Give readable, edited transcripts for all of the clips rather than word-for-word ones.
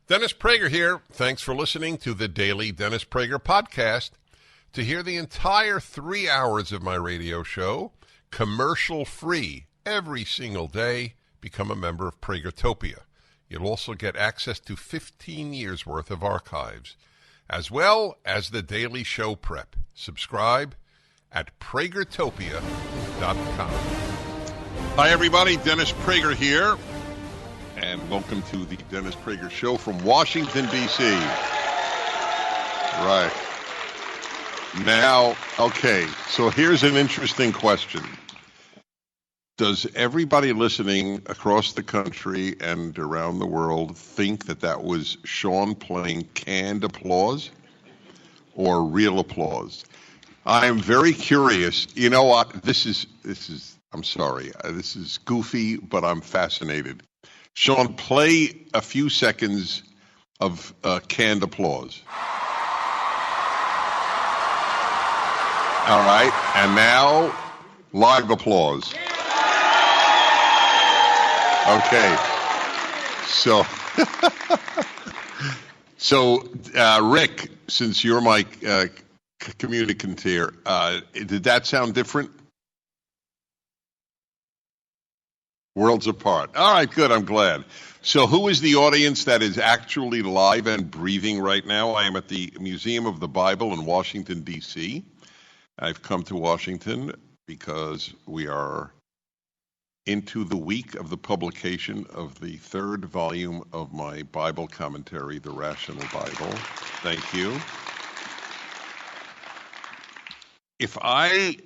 Dennis Prager here. Thanks for listening to the Daily Dennis Prager Podcast. To hear the entire 3 hours of my radio show, commercial-free, every single day, become a member of Pragertopia. You'll also get access to 15 years' worth of archives, as well as the daily show prep. Subscribe at pragertopia.com. Hi, everybody. Dennis Prager here. And welcome to the Dennis Prager Show from Washington, D.C. Right. Now, okay, so here's an interesting question. Does everybody listening across the country and around the world think that that was Sean playing canned applause or real applause? I'm very curious. You know what? This is I'm sorry. This is goofy, but I'm fascinated. Sean, play a few seconds of canned applause. All right, and now live applause. Okay, so Rick, since you're my communicator, did that sound different? Worlds apart. All right, good. I'm glad. So who is the audience that is actually live and breathing right now? I am at the Museum of the Bible in Washington, D.C. I've come to Washington because we are into the week of the publication of the third volume of my Bible commentary, The Rational Bible. Thank you. If I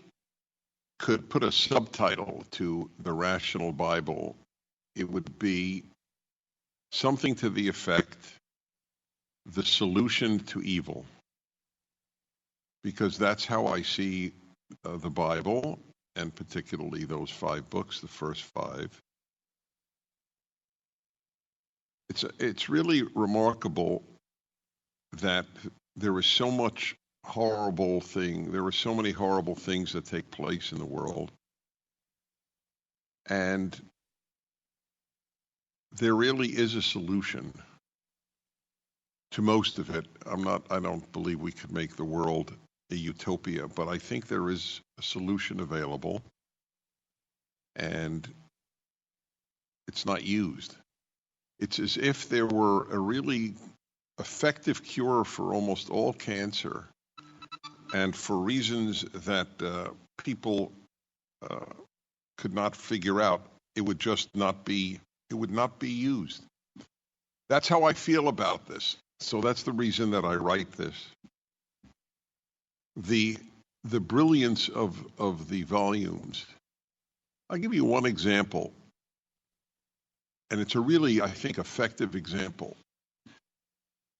could put a subtitle to the Rational Bible, it would be something to the effect, The Solution to Evil. Because that's how I see the Bible, and particularly those 5 books, the first 5. It's really remarkable that there is so much there are so many horrible things that take place in the world, and there really is a solution to most of it. I don't believe we could make the world a utopia, but I think there is a solution available, and it's not used. It's as if there were a really effective cure for almost all cancer, and for reasons that people could not figure out, it would not be used. That's how I feel about this. So that's the reason that I write this. The brilliance of the volumes. I'll give you one example, and it's a really, I think, effective example.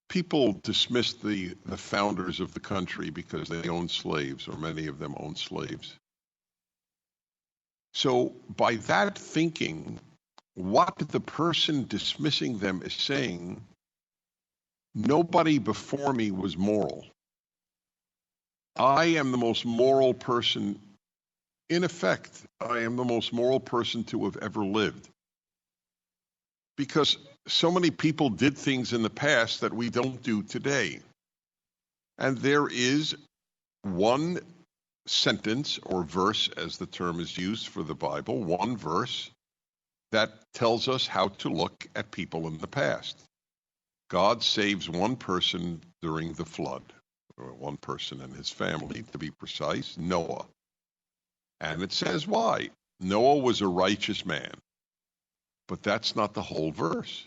People dismissed the founders of the country because they owned slaves, or many of them owned slaves. So by that thinking, what the person dismissing them is saying, nobody before me was moral. I am the most moral person, in effect, I am the most moral person to have ever lived. Because so many people did things in the past that we don't do today. And there is one sentence or verse, as the term is used for the Bible, one verse that tells us how to look at people in the past. God saves one person during the flood, or one person and his family, to be precise, Noah. And it says why. Noah was a righteous man. But that's not the whole verse.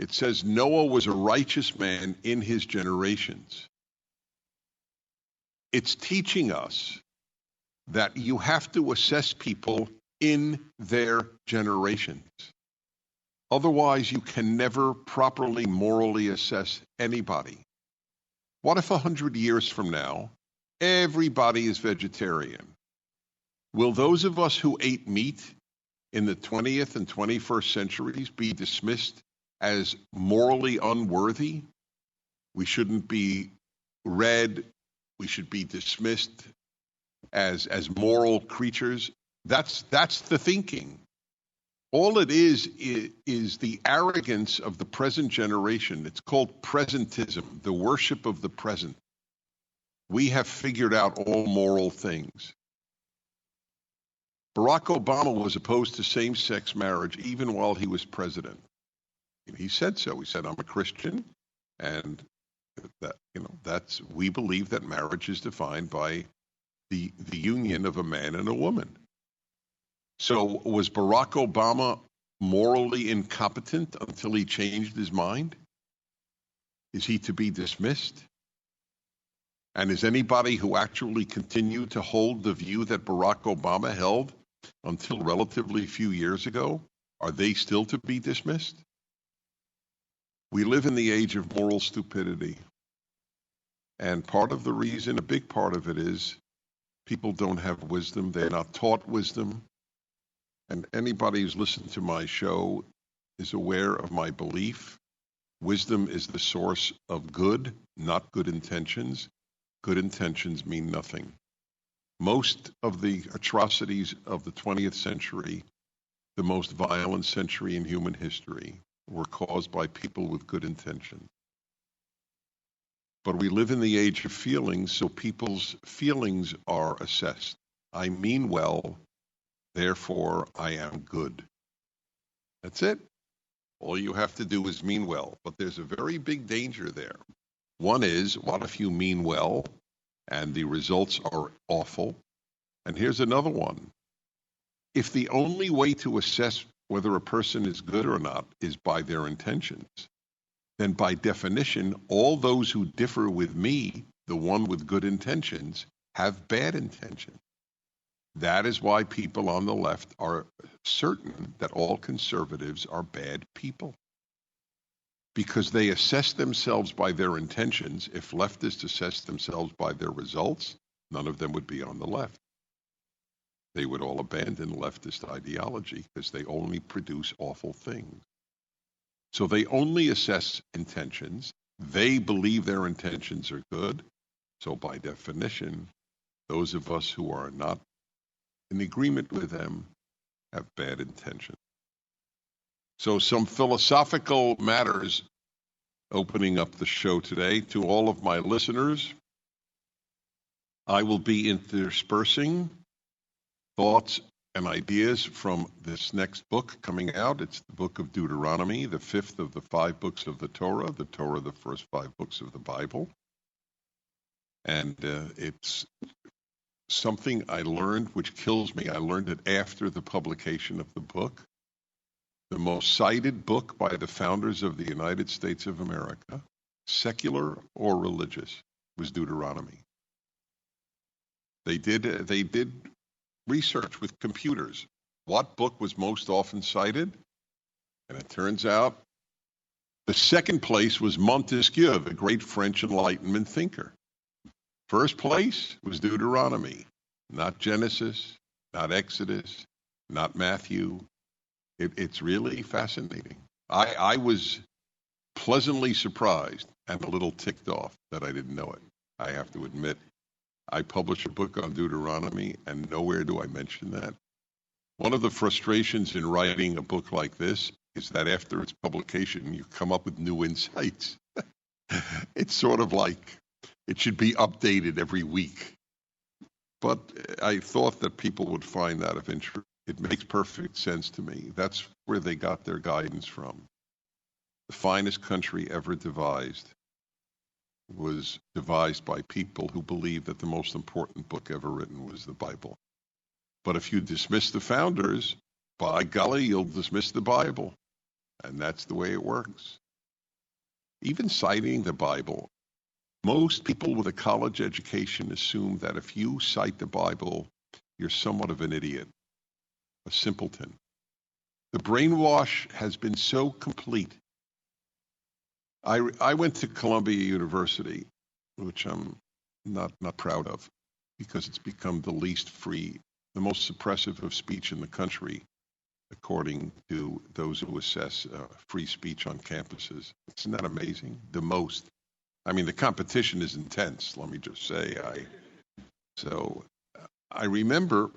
It says Noah was a righteous man in his generations. It's teaching us that you have to assess people in their generations. Otherwise, you can never properly morally assess anybody. What if 100 years from now, everybody is vegetarian? Will those of us who ate meat in the 20th and 21st centuries be dismissed as morally unworthy? We shouldn't be read. We should be dismissed as moral creatures. That's the thinking. All it is the arrogance of the present generation. It's called presentism, the worship of the present. We have figured out all moral things. Barack Obama was opposed to same-sex marriage even while he was president. He said so. He said, I'm a Christian, and we believe that marriage is defined by the union of a man and a woman. So was Barack Obama morally incompetent until he changed his mind? Is he to be dismissed? And is anybody who actually continued to hold the view that Barack Obama held until relatively few years ago, are they still to be dismissed? We live in the age of moral stupidity. And part of the reason, a big part of it is people don't have wisdom. They're not taught wisdom. And anybody who's listened to my show is aware of my belief. Wisdom is the source of good, not good intentions. Good intentions mean nothing. Most of the atrocities of the 20th century, the most violent century in human history, were caused by people with good intentions. But we live in the age of feelings, so people's feelings are assessed. I mean well, therefore I am good. That's it. All you have to do is mean well. But there's a very big danger there. One is, what if you mean well and the results are awful? And here's another one. If the only way to assess whether a person is good or not is by their intentions, then by definition, all those who differ with me, the one with good intentions, have bad intentions. That is why people on the left are certain that all conservatives are bad people, because they assess themselves by their intentions. If leftists assess themselves by their results, none of them would be on the left. They would all abandon leftist ideology because they only produce awful things. So they only assess intentions. They believe their intentions are good. So by definition, those of us who are not in agreement with them have bad intentions. So some philosophical matters opening up the show today. To all of my listeners, I will be interspersing thoughts and ideas from this next book coming out. It's the book of Deuteronomy, the fifth of the 5 books of the Torah, the first 5 books of the Bible. And it's something I learned, which kills me. I learned it after the publication of the book. The most cited book by the founders of the United States of America, secular or religious, was Deuteronomy. They did research with computers. What book was most often cited? And it turns out the second place was Montesquieu, the great French Enlightenment thinker. First place was Deuteronomy, not Genesis, not Exodus, not Matthew. It's really fascinating. I was pleasantly surprised and a little ticked off that I didn't know it. I have to admit, I published a book on Deuteronomy, and nowhere do I mention that. One of the frustrations in writing a book like this is that after its publication, you come up with new insights. It's sort of like it should be updated every week. But I thought that people would find that of interest. It makes perfect sense to me. That's where they got their guidance from. The finest country ever devised was devised by people who believed that the most important book ever written was the Bible. But if you dismiss the founders, by golly, you'll dismiss the Bible. And that's the way it works. Even citing the Bible, most people with a college education assume that if you cite the Bible, you're somewhat of an idiot, a simpleton. The brainwash has been so complete. I went to Columbia University, which I'm not proud of, because it's become the least free, the most suppressive of speech in the country, according to those who assess free speech on campuses. Isn't that amazing? The most. I mean, the competition is intense, let me just say. I remember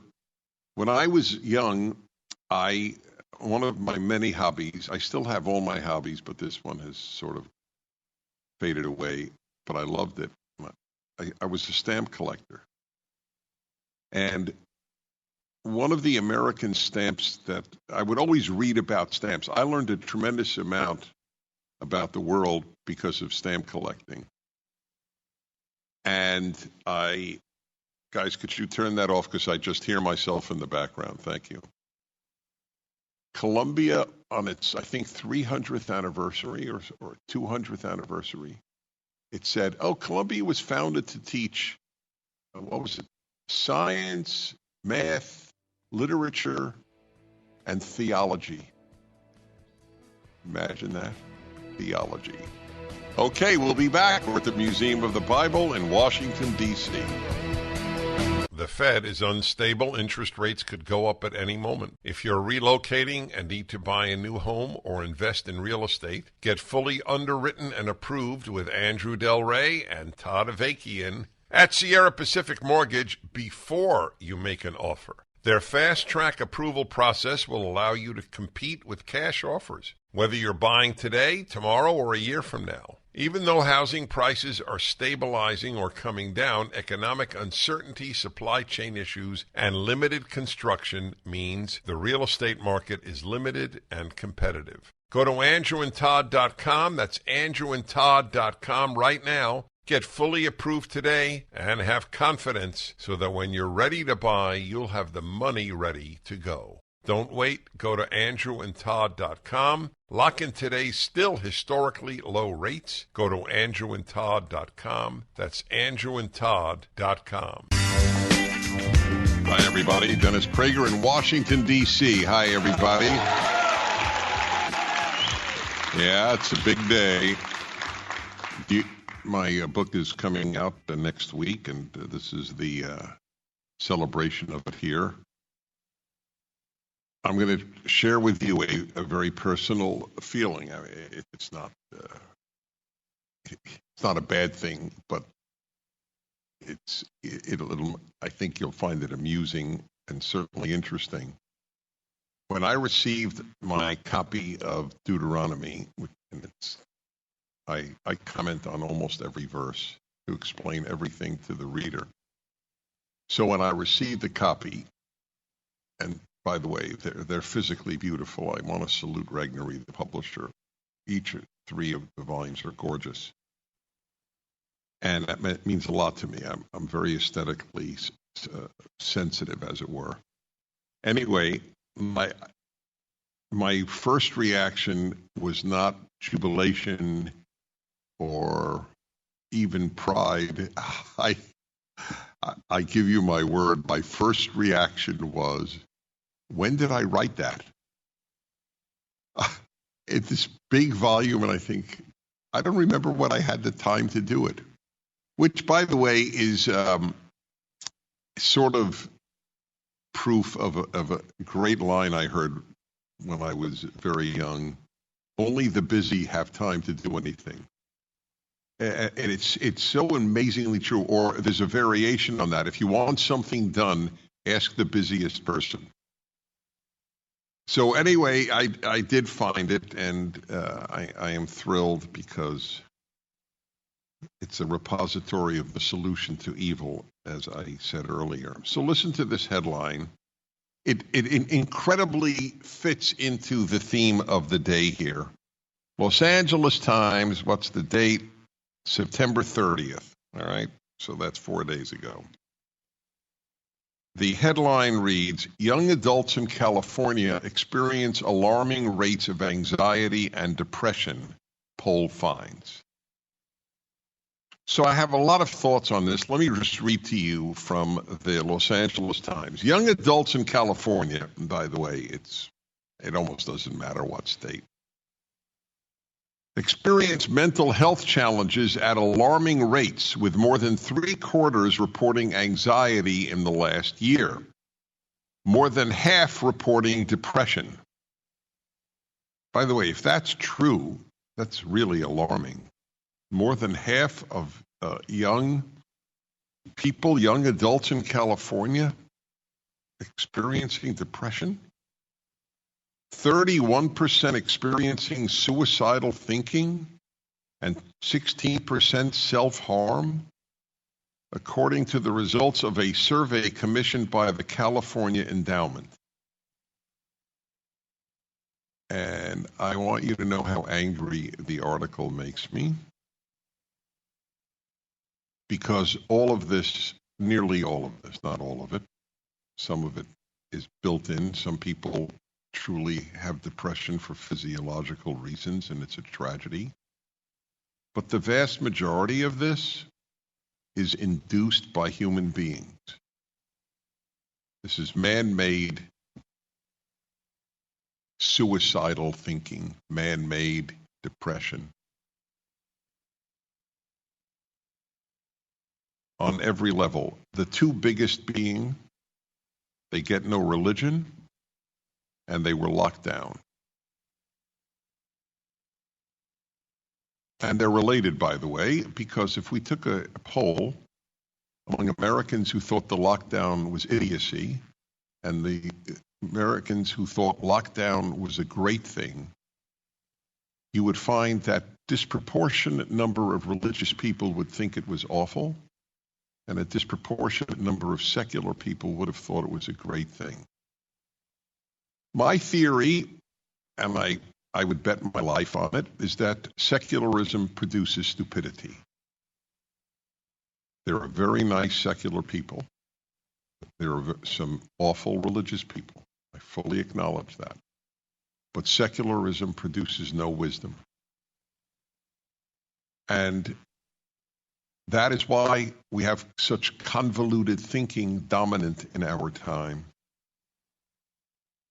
when I was young, I one of my many hobbies. I still have all my hobbies, but this one has sort of faded away. But I loved it. I was a stamp collector. And one of the American stamps that I would always read about stamps, I learned a tremendous amount about the world because of stamp collecting. And guys, could you turn that off because I just hear myself in the background? Thank you. Columbia, on its, I think, 300th anniversary or 200th anniversary, it said, Columbia was founded to teach, what was it? Science, math, literature, and theology. Imagine that. Theology. Okay, we'll be back. We're at the Museum of the Bible in Washington, D.C. The Fed is unstable. Interest rates could go up at any moment. If you're relocating and need to buy a new home or invest in real estate, get fully underwritten and approved with Andrew Del Rey and Todd Avakian at Sierra Pacific Mortgage before you make an offer. Their fast-track approval process will allow you to compete with cash offers, whether you're buying today, tomorrow, or a year from now. Even though housing prices are stabilizing or coming down, economic uncertainty, supply chain issues, and limited construction means the real estate market is limited and competitive. Go to andrewandtodd.com. That's andrewandtodd.com right now. Get fully approved today and have confidence so that when you're ready to buy, you'll have the money ready to go. Don't wait. Go to andrewandtodd.com. Lock in today's still historically low rates. Go to andrewandtodd.com. That's andrewandtodd.com. Hi, everybody. Dennis Prager in Washington, D.C. Hi, everybody. Yeah, it's a big day. My book is coming out next week, and this is the celebration of it here. I'm going to share with you a very personal feeling. I mean, it's not a bad thing, but I think you'll find it amusing and certainly interesting. When I received my copy of Deuteronomy, and I comment on almost every verse to explain everything to the reader. So when I received the copy, and by the way, they're physically beautiful. I want to salute Regnery, the publisher. Each three of the volumes are gorgeous. And that means a lot to me. I'm very aesthetically sensitive, as it were. Anyway, my first reaction was not jubilation or even pride. I give you my word, my first reaction was, when did I write that? It's this big volume, and I don't remember when I had the time to do it, which, by the way, is sort of proof of a great line I heard when I was very young. Only the busy have time to do anything. And it's so amazingly true. Or there's a variation on that. If you want something done, ask the busiest person. So anyway, I did find it, and I am thrilled because it's a repository of the solution to evil, as I said earlier. So listen to this headline. It incredibly fits into the theme of the day here. Los Angeles Times, what's the date? September 30th, all right? So that's 4 days ago. The headline reads, young adults in California experience alarming rates of anxiety and depression, poll finds. So I have a lot of thoughts on this. Let me just read to you from the Los Angeles Times. Young adults in California, and by the way, it almost doesn't matter what state, experience mental health challenges at alarming rates, with more than 3/4 reporting anxiety in the last year. More than half reporting depression. By the way, if that's true, that's really alarming. More than half of young adults in California experiencing depression. 31% experiencing suicidal thinking, and 16% self-harm, according to the results of a survey commissioned by the California Endowment. And I want you to know how angry the article makes me, because all of this, nearly all of this, not all of it, some of it is built in. Some people truly have depression for physiological reasons, and it's a tragedy. But the vast majority of this is induced by human beings. This is man-made suicidal thinking, man-made depression. On every level. The two biggest being, they get no religion, and they were locked down. And they're related, by the way, because if we took a poll among Americans who thought the lockdown was idiocy and the Americans who thought lockdown was a great thing, you would find that disproportionate number of religious people would think it was awful, and a disproportionate number of secular people would have thought it was a great thing. My theory, and I would bet my life on it, is that secularism produces stupidity. There are very nice secular people. There are some awful religious people. I fully acknowledge that. But secularism produces no wisdom. And that is why we have such convoluted thinking dominant in our time.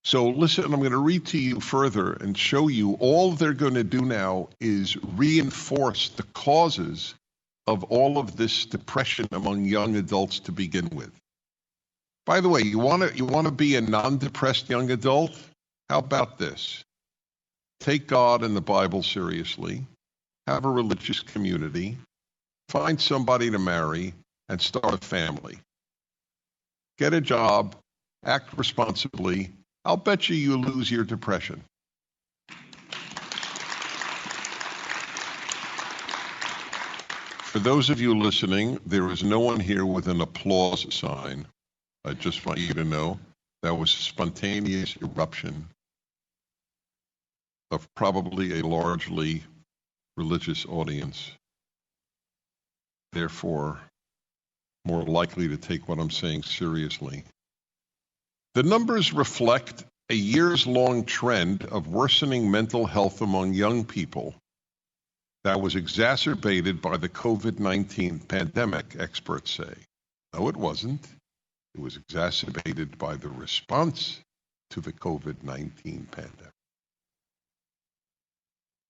So listen, I'm going to read to you further and show you all they're going to do now is reinforce the causes of all of this depression among young adults to begin with. By the way, you want to be a non-depressed young adult? How about this? Take God and the Bible seriously, have a religious community, find somebody to marry, and start a family. Get a job, act responsibly. I'll bet you lose your depression. For those of you listening, there is no one here with an applause sign. I just want you to know that was a spontaneous eruption of probably a largely religious audience. Therefore, more likely to take what I'm saying seriously. The numbers reflect a years-long trend of worsening mental health among young people that was exacerbated by the COVID-19 pandemic, experts say. No, it wasn't. It was exacerbated by the response to the COVID-19 pandemic.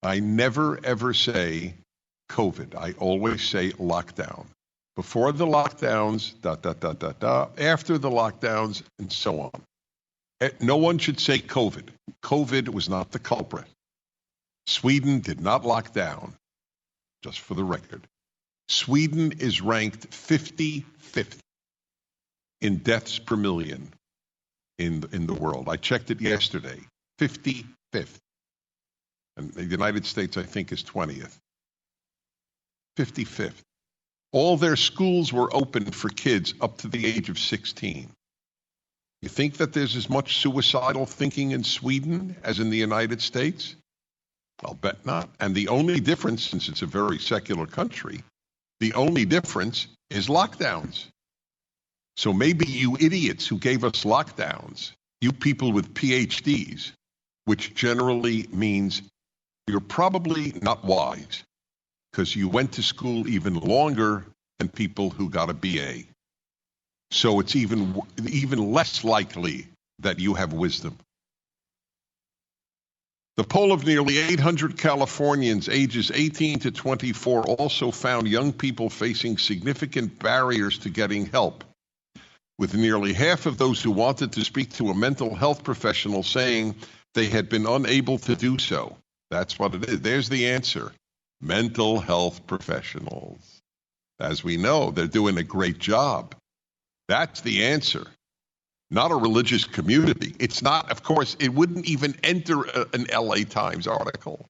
I never, ever say COVID. I always say lockdown. Before the lockdowns, after the lockdowns, and so on. No one should say COVID. COVID was not the culprit. Sweden did not lock down, just for the record. Sweden is ranked 55th in deaths per million in the world. I checked it yesterday, 55th. And the United States, I think, is 20th. 55th. All their schools were open for kids up to the age of 16. You think that there's as much suicidal thinking in Sweden as in the United States? I'll bet not. And the only difference, since it's a very secular country, the only difference is lockdowns. So maybe you idiots who gave us lockdowns, you people with PhDs, which generally means you're probably not wise, because you went to school even longer than people who got a BA. So it's even less likely that you have wisdom. The poll of nearly 800 Californians ages 18 to 24 also found young people facing significant barriers to getting help, with nearly half of those who wanted to speak to a mental health professional saying they had been unable to do so. That's what it is. There's the answer. Mental health professionals. As we know, they're doing a great job. That's the answer. not a religious community. It's not, of course, it wouldn't even enter an LA Times article.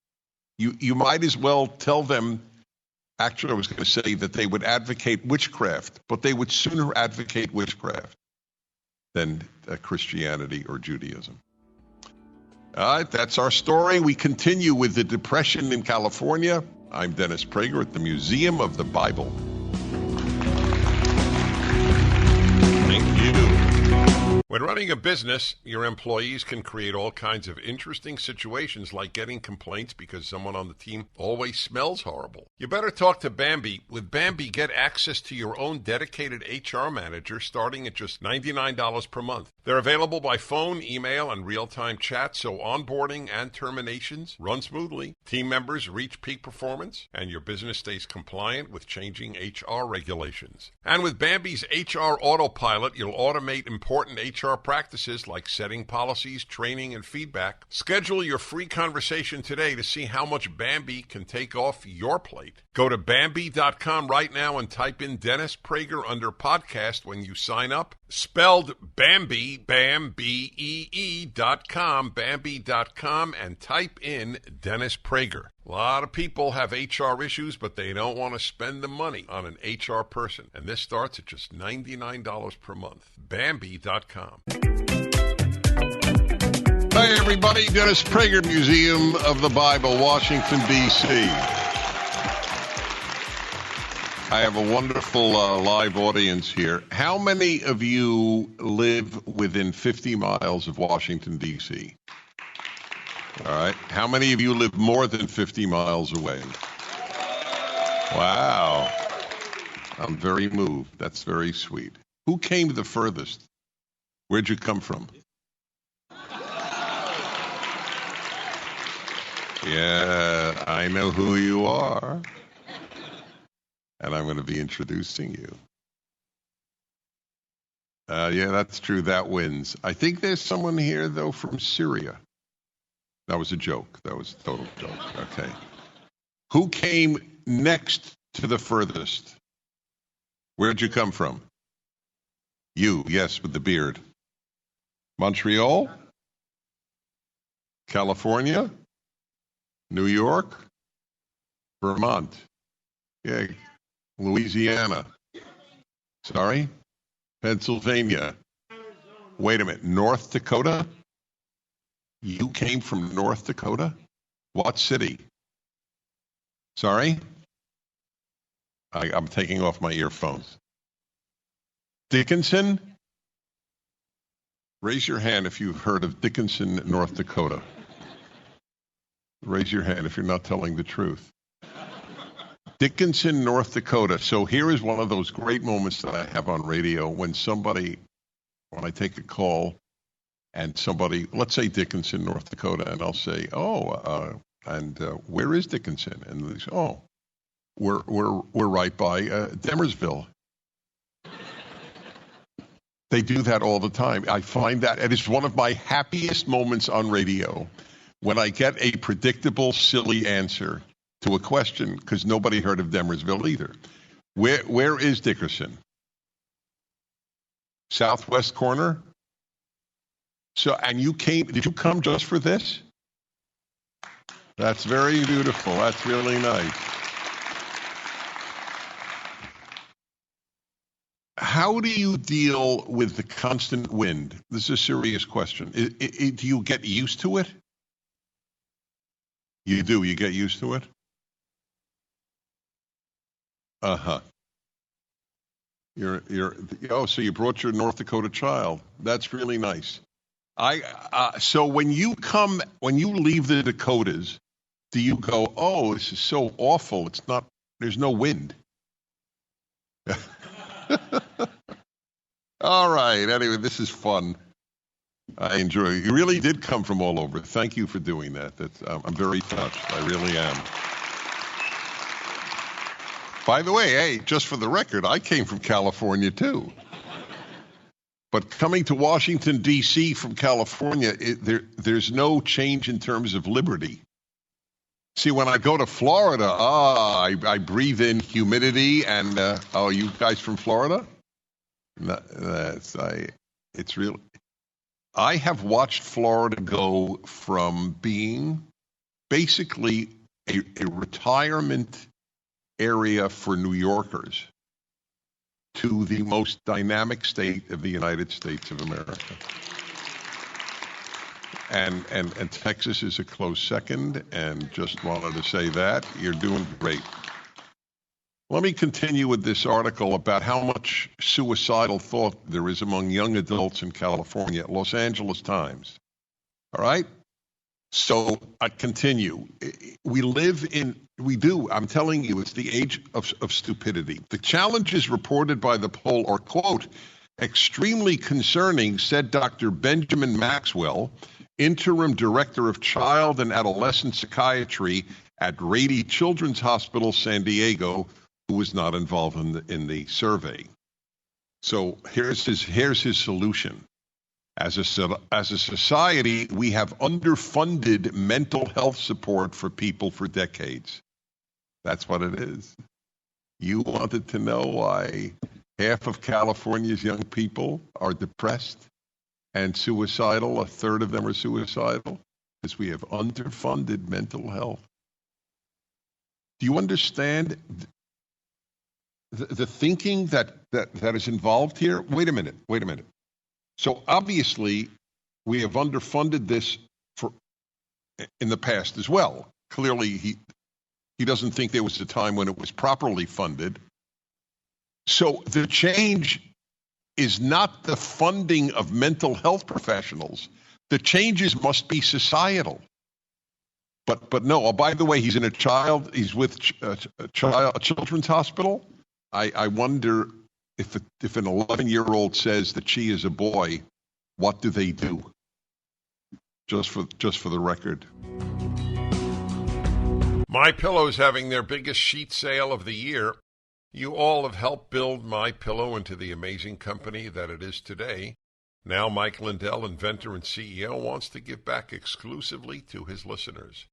You might as well tell them, actually I was going to say that they would advocate witchcraft, but they would sooner advocate witchcraft than Christianity or Judaism. All right, that's our story. We continue with the Depression in California. I'm Dennis Prager at the Museum of the Bible. Thank you. When running a business, your employees can create all kinds of interesting situations, like getting complaints because someone on the team always smells horrible. You better talk to Bambi. With Bambi, get access to your own dedicated HR manager starting at just $99 per month. They're available by phone, email, and real-time chat, so onboarding and terminations run smoothly. Team members reach peak performance, and your business stays compliant with changing HR regulations. And with Bambi's HR Autopilot, you'll automate important HR practices like setting policies, training, and feedback. Schedule your free conversation today to see how much Bambi can take off your plate. Go to Bambi.com right now and type in Dennis Prager under podcast when you sign up. Spelled Bambi, Bambi.com, Bambi.com, and type in Dennis Prager. A lot of people have HR issues, but they don't want to spend the money on an HR person. And this starts at just $99 per month. Bambi.com. Hi, everybody. Dennis Prager, Museum of the Bible, Washington, D.C. I have a wonderful live audience here. How many of you live within 50 miles of Washington, D.C.? All right. How many of you live more than 50 miles away? Wow. I'm very moved. That's very sweet. Who came the furthest? Where'd you come from? Yeah, I know who you are. And I'm going to be introducing you. Yeah, that's true. That wins. I think there's someone here, though, from Syria. That was a joke. That was a total joke. Okay. Who came next to the furthest? Where'd you come from? You, yes, with the beard. Montreal? California? New York? Vermont? Yeah. Louisiana? Sorry? Pennsylvania? Wait a minute. North Dakota? You came from North Dakota? What city? Sorry? I'm taking off my earphones. Dickinson? Raise your hand if you've heard of Dickinson, North Dakota. Raise your hand if you're not telling the truth. Dickinson, North Dakota. So here is one of those great moments that I have on radio when I take a call and somebody, let's say Dickinson, North Dakota, and I'll say, where is Dickinson? And they say, oh, we're right by Demersville. They do that all the time. I find that it is one of my happiest moments on radio when I get a predictable, silly answer to a question because nobody heard of Demersville either. Where is Dickinson? Southwest corner? So, and did you come just for this? That's very beautiful. That's really nice. How do you deal with the constant wind? This is a serious question. Do you get used to it? You do. You get used to it? Uh-huh. So you brought your North Dakota child. That's really nice. So when you leave the Dakotas, do you go, oh, this is so awful. There's no wind. All right. Anyway, this is fun. I enjoy it. You really did come from all over. Thank you for doing that. I'm very touched. I really am. By the way, hey, just for the record, I came from California too. But coming to Washington, D.C. from California, there's no change in terms of liberty. See, when I go to Florida, I breathe in humidity and, you guys from Florida? It's real. I have watched Florida go from being basically a retirement area for New Yorkers to the most dynamic state of the United States of America. And Texas is a close second, and just wanted to say that. You're doing great. Let me continue with this article about how much suicidal thought there is among young adults in California, Los Angeles Times. All right? So I continue. I'm telling you, it's the age of stupidity. The challenges reported by the poll are, quote, extremely concerning, said Dr. Benjamin Maxwell, interim director of child and adolescent psychiatry at Rady Children's Hospital, San Diego, who was not involved in the survey. So here's his solution. As a society, we have underfunded mental health support for people for decades. That's what it is. You wanted to know why half of California's young people are depressed and suicidal? A third of them are suicidal because we have underfunded mental health. Do you understand the thinking that is involved here? Wait a minute. So obviously, we have underfunded this in the past as well. Clearly, he doesn't think there was a time when it was properly funded. So the change is not the funding of mental health professionals. The changes must be societal. But no. Oh, by the way, he's with a children's hospital. I wonder if an 11-year-old says that she is a boy, what do they do? Just for the record. MyPillow is having their biggest sheet sale of the year. You all have helped build MyPillow into the amazing company that it is today. Now Mike Lindell, inventor and CEO, wants to give back exclusively to his listeners.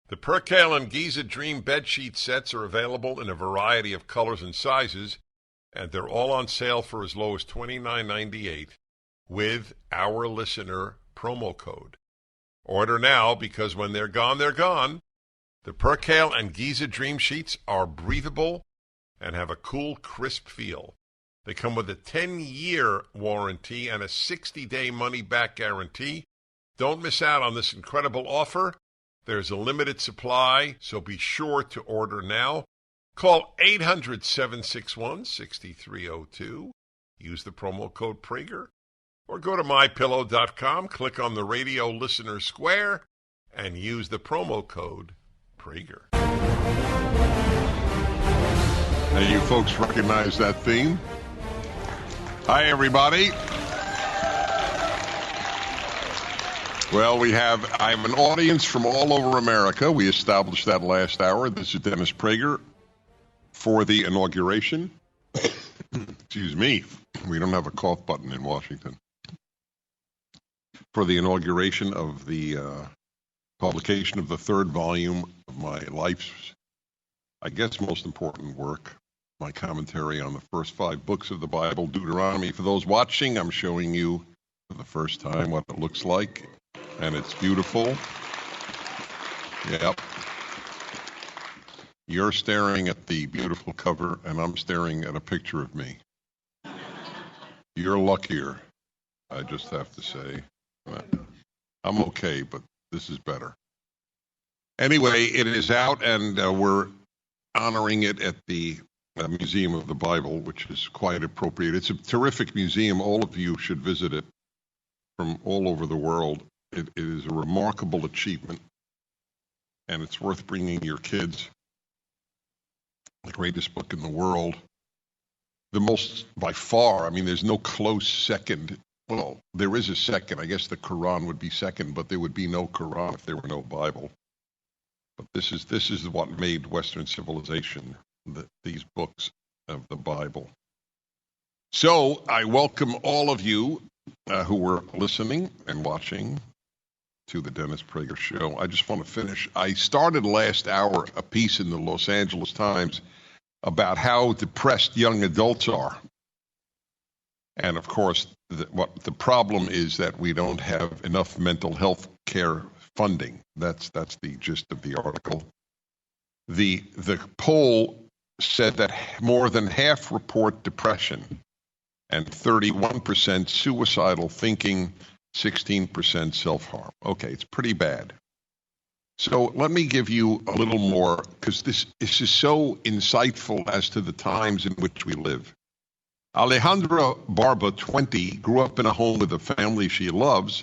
The Percale and Giza Dream bedsheet sets are available in a variety of colors and sizes, and they're all on sale for as low as $29.98 with our listener promo code. Order now, because when they're gone, they're gone. The Percale and Giza Dream sheets are breathable and have a cool, crisp feel. They come with a 10-year warranty and a 60-day money-back guarantee. Don't miss out on this incredible offer. There's a limited supply, so be sure to order now. Call 800-761-6302. Use the promo code Prager. Or go to MyPillow.com, click on the radio listener square, and use the promo code Prager. Now you folks recognize that theme? Hi, everybody. Well, I have an audience from all over America. We established that last hour. This is Dennis Prager for the inauguration. Excuse me. We don't have a cough button in Washington. For the inauguration of the publication of the third volume of my life's, I guess, most important work, my commentary on the first 5 books of the Bible, Deuteronomy. For those watching, I'm showing you for the first time what it looks like. And it's beautiful. Yep. You're staring at the beautiful cover, and I'm staring at a picture of me. You're luckier, I just have to say. I'm okay, but this is better. Anyway, it is out, and we're honoring it at the Museum of the Bible, which is quite appropriate. It's a terrific museum. All of you should visit it from all over the world. It is a remarkable achievement, and it's worth bringing your kids. The greatest book in the world. The most, by far, I mean, there's no close second. Well, there is a second. I guess the Quran would be second, but there would be no Quran if there were no Bible. But this is what made Western civilization, these books of the Bible. So I welcome all of you who were listening and watching to the Dennis Prager Show. I just want to finish. I started last hour a piece in the Los Angeles Times about how depressed young adults are. And of course, what the problem is that we don't have enough mental health care funding. That's the gist of the article. The poll said that more than half report depression and 31% suicidal thinking, 16% self-harm. Okay, it's pretty bad. So let me give you a little more, because this is so insightful as to the times in which we live. Alejandra Barba, 20, grew up in a home with a family she loves,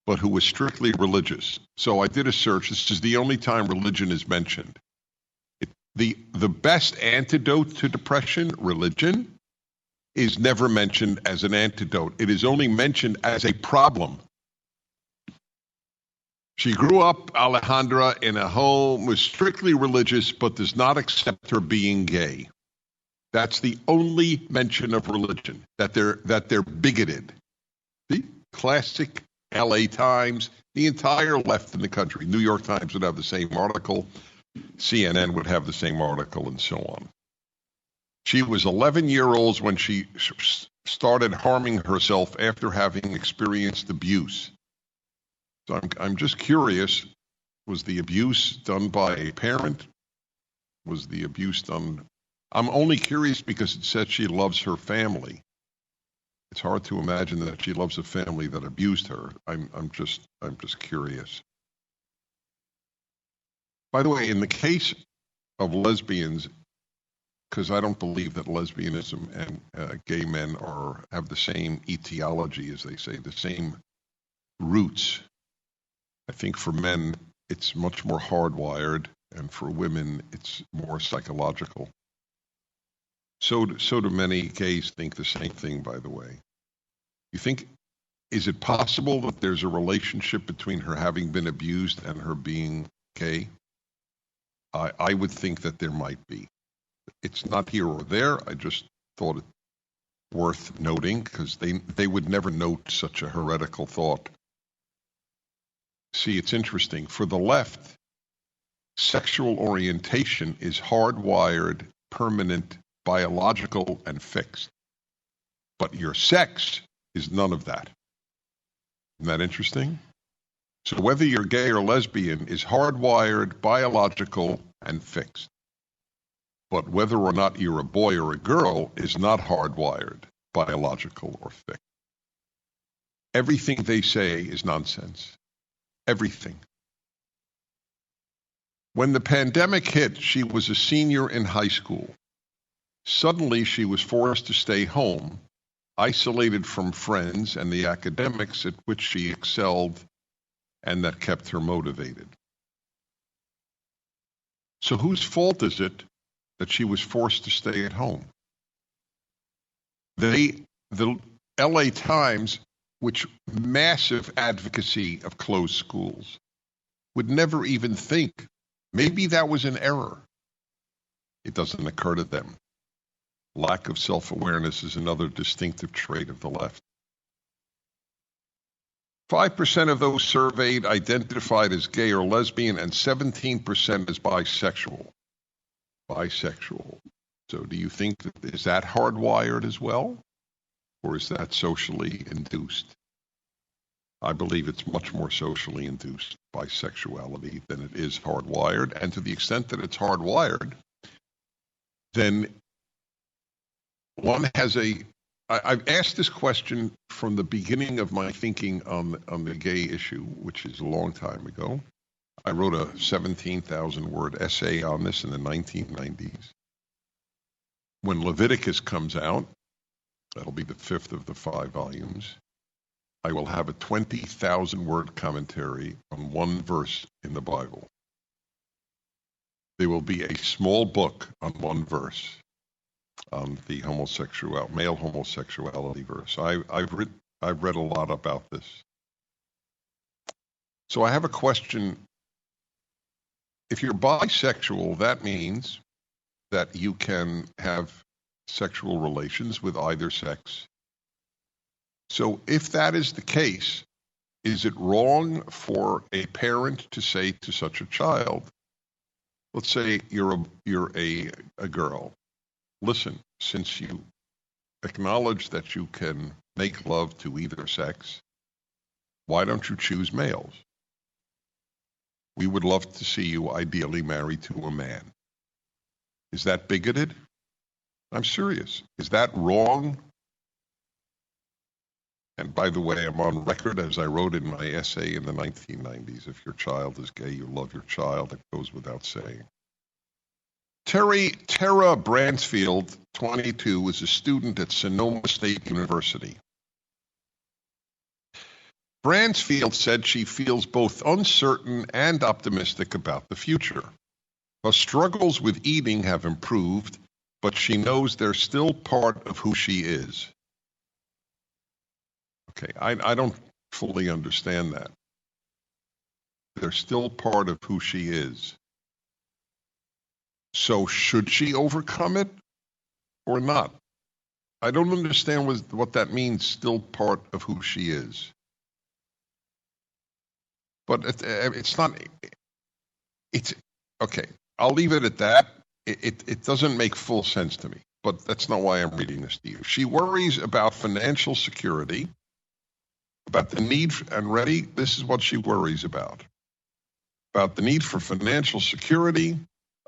but who was strictly religious. So I did a search. This is the only time religion is mentioned. The best antidote to depression, religion, is never mentioned as an antidote. It is only mentioned as a problem. She grew up, Alejandra, in a home, was strictly religious, but does not accept her being gay. That's the only mention of religion, that they're bigoted. The classic LA Times, the entire left in the country. New York Times would have the same article. CNN would have the same article, and so on. She was 11 years old when she started harming herself after having experienced abuse. So I'm just curious, was the abuse done by a parent? Was the abuse done? I'm only curious because it said she loves her family. It's hard to imagine that she loves a family that abused her. I'm just curious. By the way, in the case of lesbians, because I don't believe that lesbianism and gay men have the same etiology, as they say, the same roots. I think for men, it's much more hardwired, and for women, it's more psychological. So do many gays think the same thing, by the way. You think, is it possible that there's a relationship between her having been abused and her being gay? I would think that there might be. It's not here or there. I just thought it worth noting because they would never note such a heretical thought. See, it's interesting. For the left, sexual orientation is hardwired, permanent, biological, and fixed. But your sex is none of that. Isn't that interesting? So whether you're gay or lesbian is hardwired, biological, and fixed. But whether or not you're a boy or a girl is not hardwired, biological, or fixed. Everything they say is nonsense. Everything. When the pandemic hit, she was a senior in high school. Suddenly, she was forced to stay home, isolated from friends and the academics at which she excelled and that kept her motivated. So whose fault is it that she was forced to stay at home? The LA Times, which massive advocacy of closed schools, would never even think, maybe that was an error. It doesn't occur to them. Lack of self-awareness is another distinctive trait of the left. 5% of those surveyed identified as gay or lesbian, and 17% as bisexual. Bisexual. So do you think is that hardwired as well? Or is that socially induced? I believe it's much more socially induced bisexuality than it is hardwired. And to the extent that it's hardwired, then one has I've asked this question from the beginning of my thinking on the gay issue, which is a long time ago. I wrote a 17,000-word essay on this in the 1990s. When Leviticus comes out, that'll be the 5th of the 5 volumes, I will have a 20,000-word commentary on one verse in the Bible. There will be a small book on one verse. The male homosexuality verse. I've read a lot about this. So I have a question. If you're bisexual, that means that you can have sexual relations with either sex. So if that is the case, is it wrong for a parent to say to such a child, let's say you're a girl, listen, since you acknowledge that you can make love to either sex, why don't you choose males? We would love to see you ideally married to a man. Is that bigoted? I'm serious. Is that wrong? And by the way, I'm on record, as I wrote in my essay in the 1990s, if your child is gay, you love your child. It goes without saying. Tara Bransfield, 22, is a student at Sonoma State University. Bransfield said she feels both uncertain and optimistic about the future. Her struggles with eating have improved, but she knows they're still part of who she is. Okay, I don't fully understand that. They're still part of who she is. So should she overcome it or not? I don't understand what that means, still part of who she is. But it's not, it's, okay, I'll leave it at that. It doesn't make full sense to me, but that's not why I'm reading this to you. She worries about financial security, about the need, and ready, this is what she worries about the need for financial security,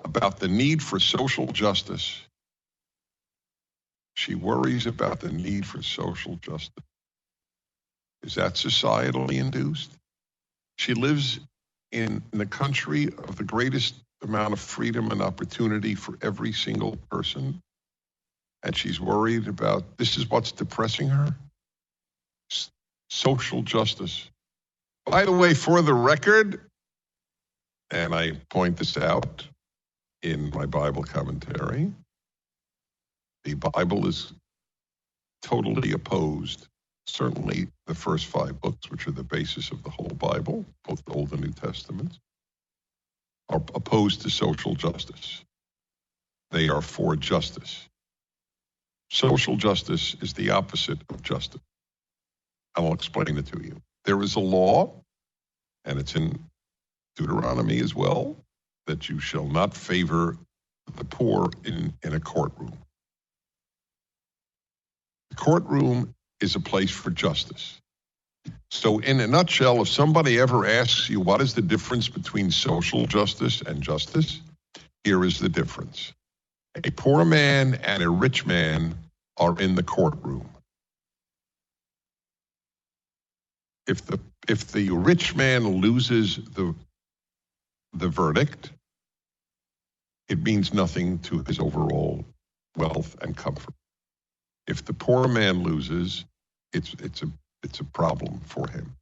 about the need for social justice. She worries about the need for social justice. Is that societally induced? She lives in the country of the greatest amount of freedom and opportunity for every single person, and she's worried about, this is what's depressing her? Social justice. By the way, for the record, and I point this out in my Bible commentary, the Bible is totally opposed, certainly the first 5 books, which are the basis of the whole Bible, both the Old and New Testaments, are opposed to social justice. They are for justice. Social justice is the opposite of justice. I will explain it to you. There is a law, and it's in Deuteronomy as well, that you shall not favor the poor in a courtroom. The courtroom is a place for justice. So in a nutshell, if somebody ever asks you what is the difference between social justice and justice, here is the difference. A poor man and a rich man are in the courtroom. If the rich man loses the verdict, it means nothing to his overall wealth and comfort. If the poor man loses, it's a problem for him.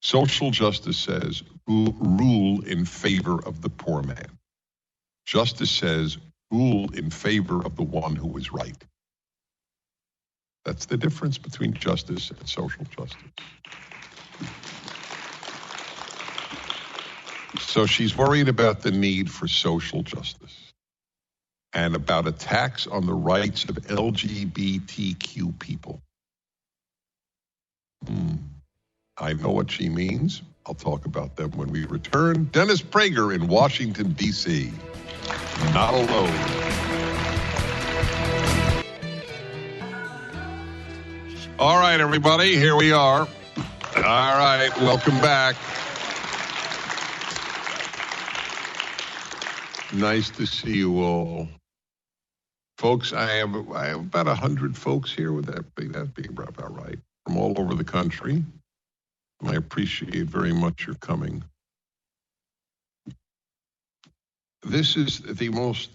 Social justice says rule in favor of the poor man. Justice says rule in favor of the one who is right. That's the difference between justice and social justice. So she's worried about the need for social justice and about attacks on the rights of LGBTQ people. I know what she means. I'll talk about them when we return. Dennis Prager in Washington, D.C. Not alone. All right, everybody, here we are. All right, welcome back. Nice to see you all. Folks, I have about 100 folks here. Would that be about right? From all over the country. And I appreciate very much your coming. This is the most,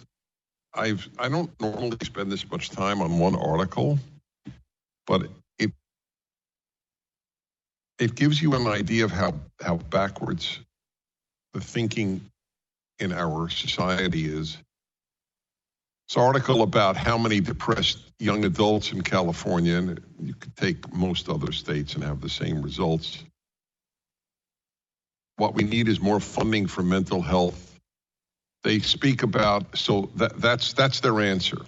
I don't normally spend this much time on one article, but it gives you an idea of how backwards the thinking in our society is. It's an article about how many depressed young adults in California, and you could take most other states and have the same results. What we need is more funding for mental health. They speak about, so that's their answer.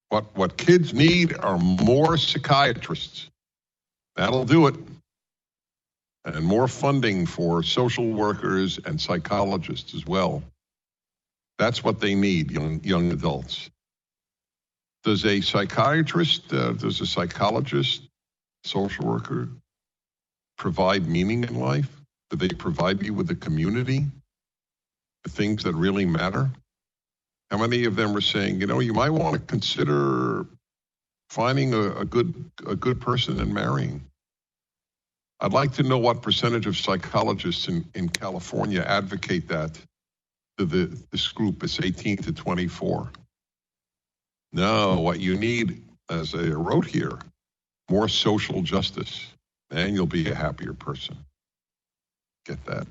What kids need are more psychiatrists. That'll do it. And more funding for social workers and psychologists as well. That's what they need, young adults. Does a psychiatrist, does a psychologist, social worker provide meaning in life? Do they provide you with a community, the things that really matter? How many of them are saying, you might want to consider finding a good person and marrying? I'd like to know what percentage of psychologists in California advocate that to this group. It's 18 to 24. No, what you need, as I wrote here, more social justice, and you'll be a happier person. Get that?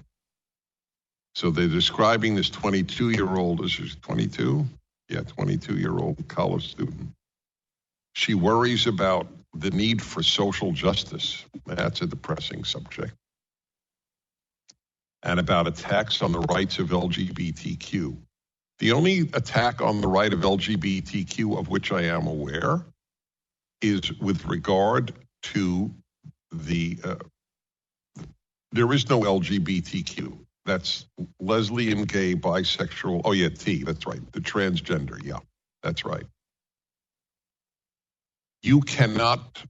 So they're describing this 22-year-old, is she 22? Yeah, 22-year-old college student. She worries about the need for social justice. That's a depressing subject. And about attacks on the rights of LGBTQ. The only attack on the right of LGBTQ of which I am aware is with regard to there is no LGBTQ. That's lesbian, gay, bisexual. Oh, yeah, T, that's right. The transgender, yeah, that's right. You cannot,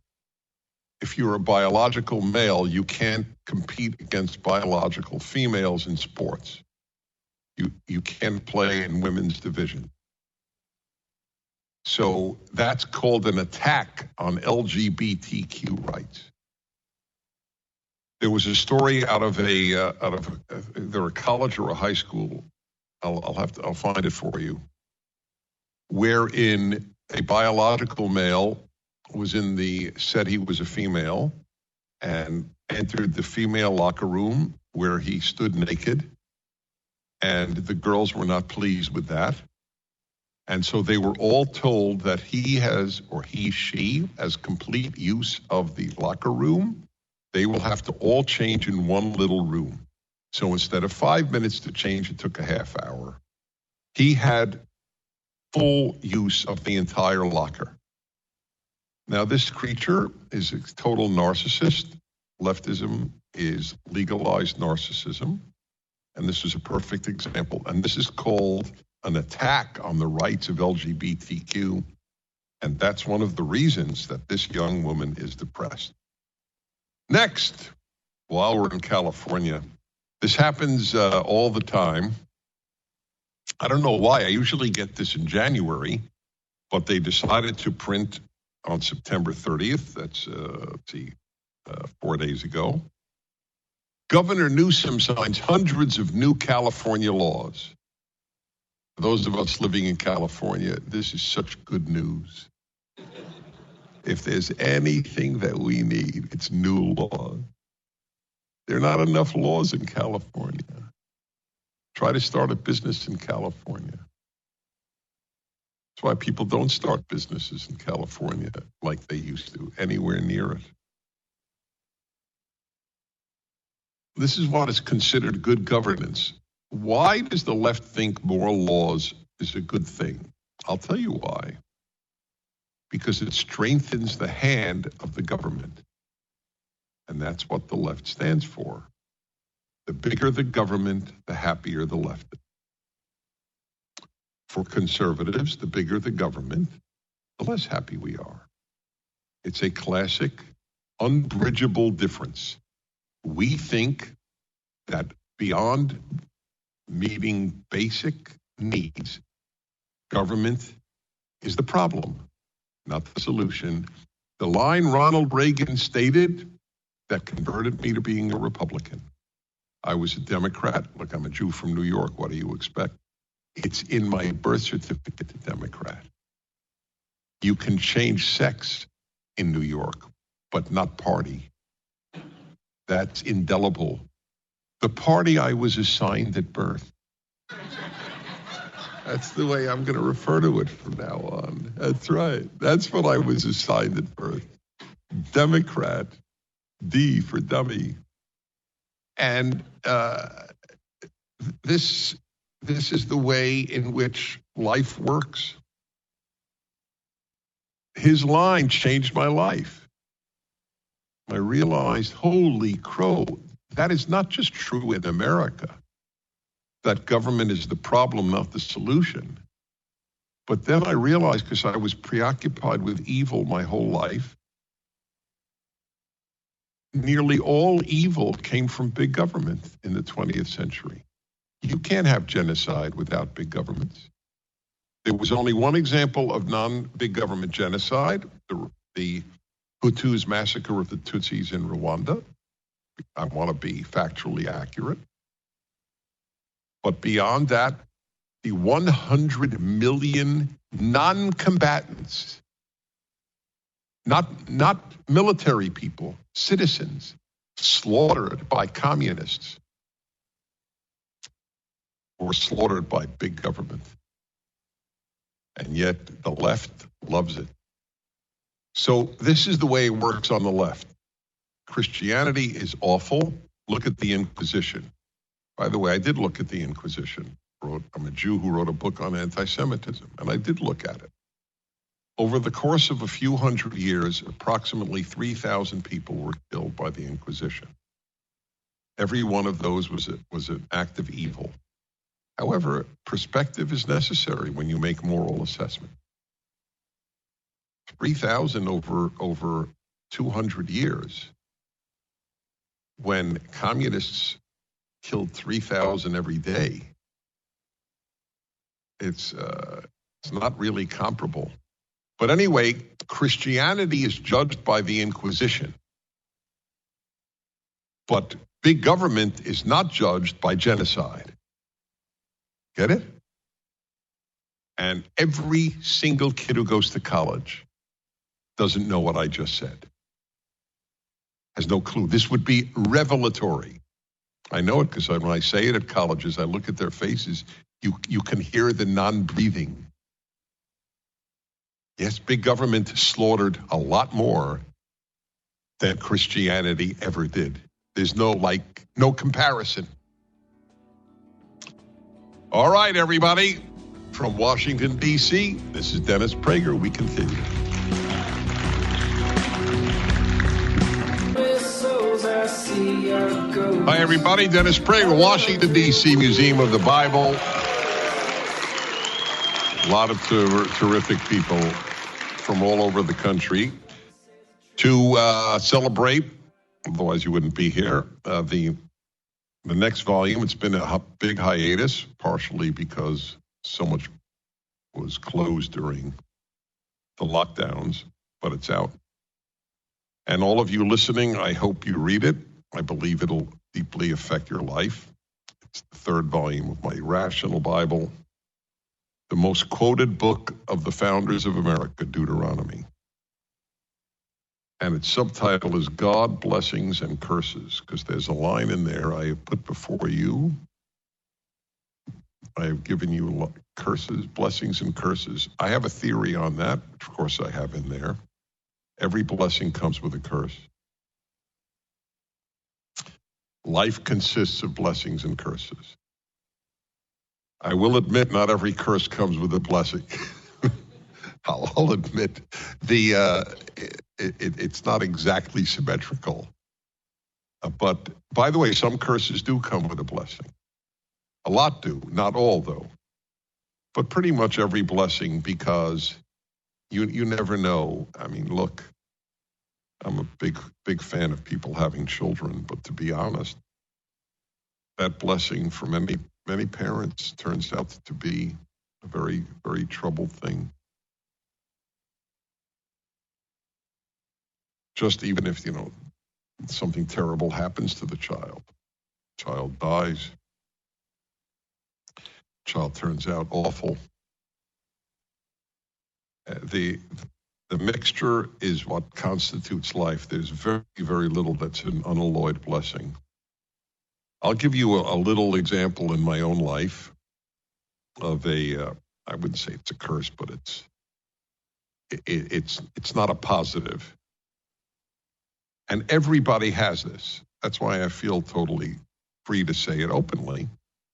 if you're a biological male, you can't compete against biological females in sports. You can't play in women's division. So that's called an attack on LGBTQ rights. There was a story out of either a college or a high school. I'll find it for you, wherein a biological male said he was a female and entered the female locker room where he stood naked, and the girls were not pleased with that. And so they were all told that she has complete use of the locker room. They will have to all change in one little room. So instead of 5 minutes to change, it took a half hour. He had full use of the entire locker. Now, this creature is a total narcissist. Leftism is legalized narcissism. And this is a perfect example. And this is called an attack on the rights of LGBTQ. And that's one of the reasons that this young woman is depressed. Next, while we're in California, this happens all the time. I don't know why. I usually get this in January, but they decided to print on September 30th. That's 4 days ago. Governor Newsom signs hundreds of new California laws. For those of us living in California, this is such good news. If there's anything that we need, it's new laws. There are not enough laws in California. Try to start a business in California. That's why people don't start businesses in California like they used to, anywhere near it. This is what is considered good governance. Why does the left think more laws is a good thing? I'll tell you why. Because it strengthens the hand of the government. And that's what the left stands for. The bigger the government, the happier the left. For conservatives, the bigger the government, the less happy we are. It's a classic, unbridgeable difference. We think that beyond meeting basic needs, government is the problem, not the solution. The line Ronald Reagan stated that converted me to being a Republican. I was a Democrat. Look, I'm a Jew from New York. What do you expect? It's in my birth certificate to Democrat. You can change sex in New York, but not party. That's indelible. The party I was assigned at birth. That's the way I'm going to refer to it from now on. That's right. That's what I was assigned at birth. Democrat, D for dummy. And this is the way in which life works. His line changed my life. I realized, holy crow, that is not just true in America, that government is the problem, not the solution. But then I realized, because I was preoccupied with evil my whole life, nearly all evil came from big government in the 20th century. You can't have genocide without big governments. There was only one example of non-big government genocide, the Hutus massacre of the Tutsis in Rwanda. I want to be factually accurate. But beyond that, the 100 million non-combatants, not military people, citizens, slaughtered by communists or slaughtered by big government. And yet the left loves it. So this is the way it works on the left. Christianity is awful. Look at the Inquisition. By the way, I did look at the Inquisition. I'm a Jew who wrote a book on anti-Semitism, and I did look at it. Over the course of a few hundred years, approximately 3,000 people were killed by the Inquisition. Every one of those was an act of evil. However, perspective is necessary when you make moral assessment. 3,000 over 200 years. When communists killed 3,000 every day, it's not really comparable. But anyway, Christianity is judged by the Inquisition. But big government is not judged by genocide. Get it? And every single kid who goes to college doesn't know what I just said. Has no clue. This would be revelatory. I know it because when I say it at colleges, I look at their faces. You can hear the non-breathing. Yes, big government slaughtered a lot more than Christianity ever did. There's no comparison. All right, everybody. From Washington, D.C., this is Dennis Prager. We continue. Hi, everybody. Dennis Prager, Washington, D.C., Museum of the Bible. A lot of terrific people from all over the country to celebrate, otherwise you wouldn't be here, the next volume. It's been a big hiatus, partially because so much was closed during the lockdowns, but it's out. And all of you listening, I hope you read it. I believe it'll deeply affect your life. It's the third volume of my Rational Bible, the most quoted book of the founders of America, Deuteronomy. And its subtitle is God, Blessings, and Curses, because there's a line in there: I have put before you, I have given you curses, blessings, and curses. I have a theory on that, which of course I have in there. Every blessing comes with a curse. Life consists of blessings and curses. I will admit not every curse comes with a blessing. I'll admit it's not exactly symmetrical. But by the way, some curses do come with a blessing. A lot do, not all though. But pretty much every blessing, because you never know. I mean, look, I'm a big fan of people having children, but to be honest, that blessing for many parents turns out to be a very, very troubled thing. Just even if, something terrible happens to the child dies, child turns out awful. The mixture is what constitutes life. There's very, very little that's an unalloyed blessing. I'll give you a little example in my own life of I wouldn't say it's a curse, but it's not a positive. And everybody has this. That's why I feel totally free to say it openly.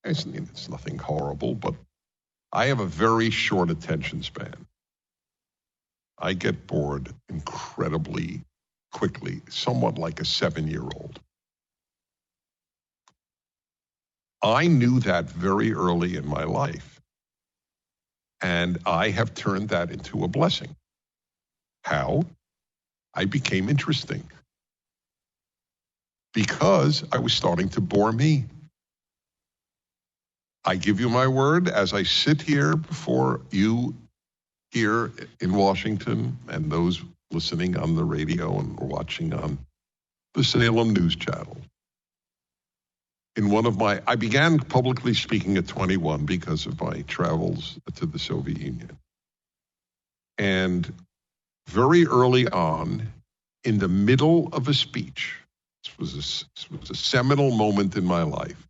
It's nothing horrible, but I have a very short attention span. I get bored incredibly quickly, somewhat like a 7-year-old. I knew that very early in my life. And I have turned that into a blessing. How? I became interesting. Because I was starting to bore me. I give you my word, as I sit here before you here in Washington and those listening on the radio and watching on the Salem News Channel. I began publicly speaking at 21 because of my travels to the Soviet Union. And very early on, in the middle of a speech, this was a seminal moment in my life,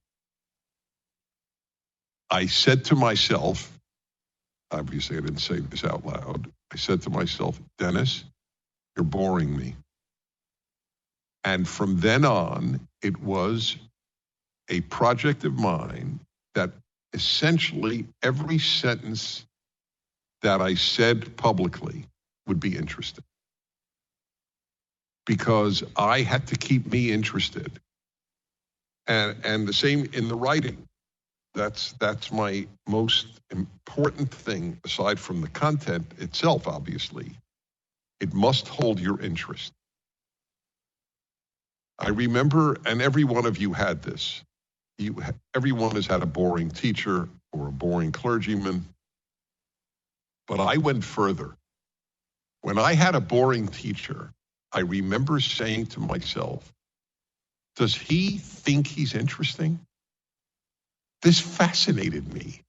I said to myself, obviously I didn't say this out loud, I said to myself, Dennis, you're boring me. And from then on, it was a project of mine that essentially every sentence that I said publicly would be interesting. Because I had to keep me interested. And the same in the writing. That's my most important thing, aside from the content itself, obviously. It must hold your interest. I remember, and every one of you had this, everyone has had a boring teacher or a boring clergyman, but I went further. When I had a boring teacher, I remember saying to myself, does he think he's interesting? This fascinated me.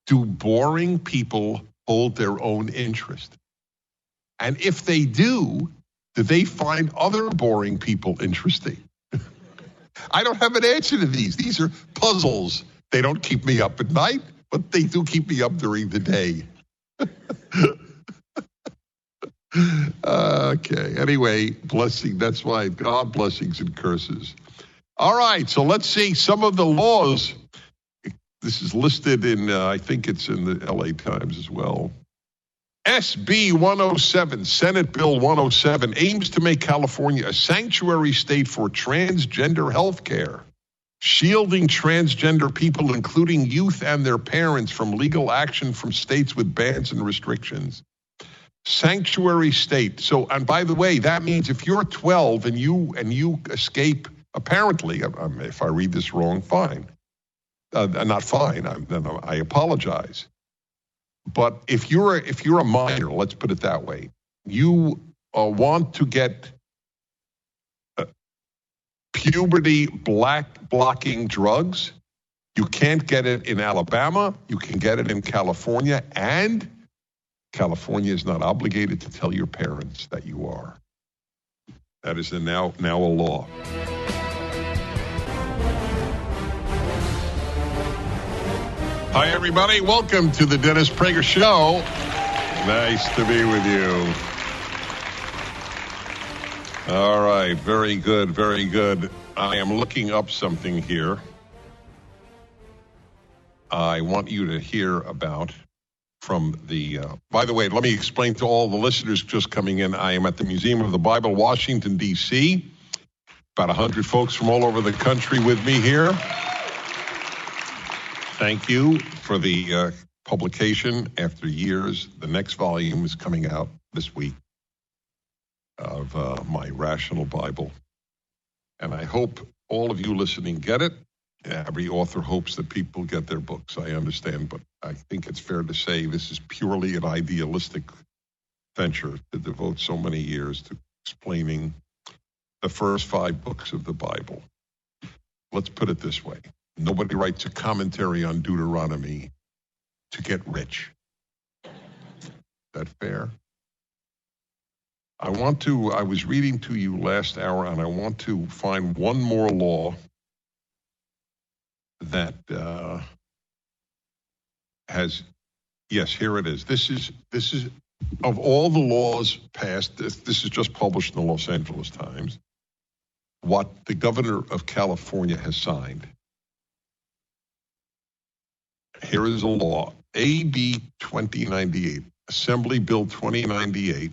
Do boring people hold their own interest? And if they do they find other boring people interesting? I don't have an answer to these. These are puzzles. They don't keep me up at night, but they do keep me up during the day. Okay, anyway, blessing, that's why God blessings and curses. All right, so let's see some of the laws. This is listed in, I think it's in the LA Times as well. SB 107, Senate Bill 107, aims to make California a sanctuary state for transgender health care, shielding transgender people, including youth and their parents, from legal action from states with bans and restrictions. Sanctuary state. So, and by the way, that means if you're 12 and you escape, apparently, if I read this wrong, fine. Not fine. I apologize. But if you're a minor, let's put it that way, you want to get puberty blocking drugs, you can't get it in Alabama. You can get it in California, and California is not obligated to tell your parents that you are. That is now a law. Hi, everybody. Welcome to the Dennis Prager Show. Nice to be with you. All right. Very good. Very good. I am looking up something here. I want you to hear about from the, by the way, let me explain to all the listeners just coming in. I am at the Museum of the Bible, Washington, D.C. About 100 folks from all over the country with me here. Thank you for the publication after years. The next volume is coming out this week of my Rational Bible. And I hope all of you listening get it. Every author hopes that people get their books, I understand. But I think it's fair to say this is purely an idealistic venture to devote so many years to explaining the first 5 books of the Bible. Let's put it this way. Nobody writes a commentary on Deuteronomy to get rich. Is that fair? I was reading to you last hour, and I want to find one more law that yes, here it is. This is of all the laws passed, this is just published in the Los Angeles Times, what the governor of California has signed. Here is a law, AB 2098, Assembly Bill 2098,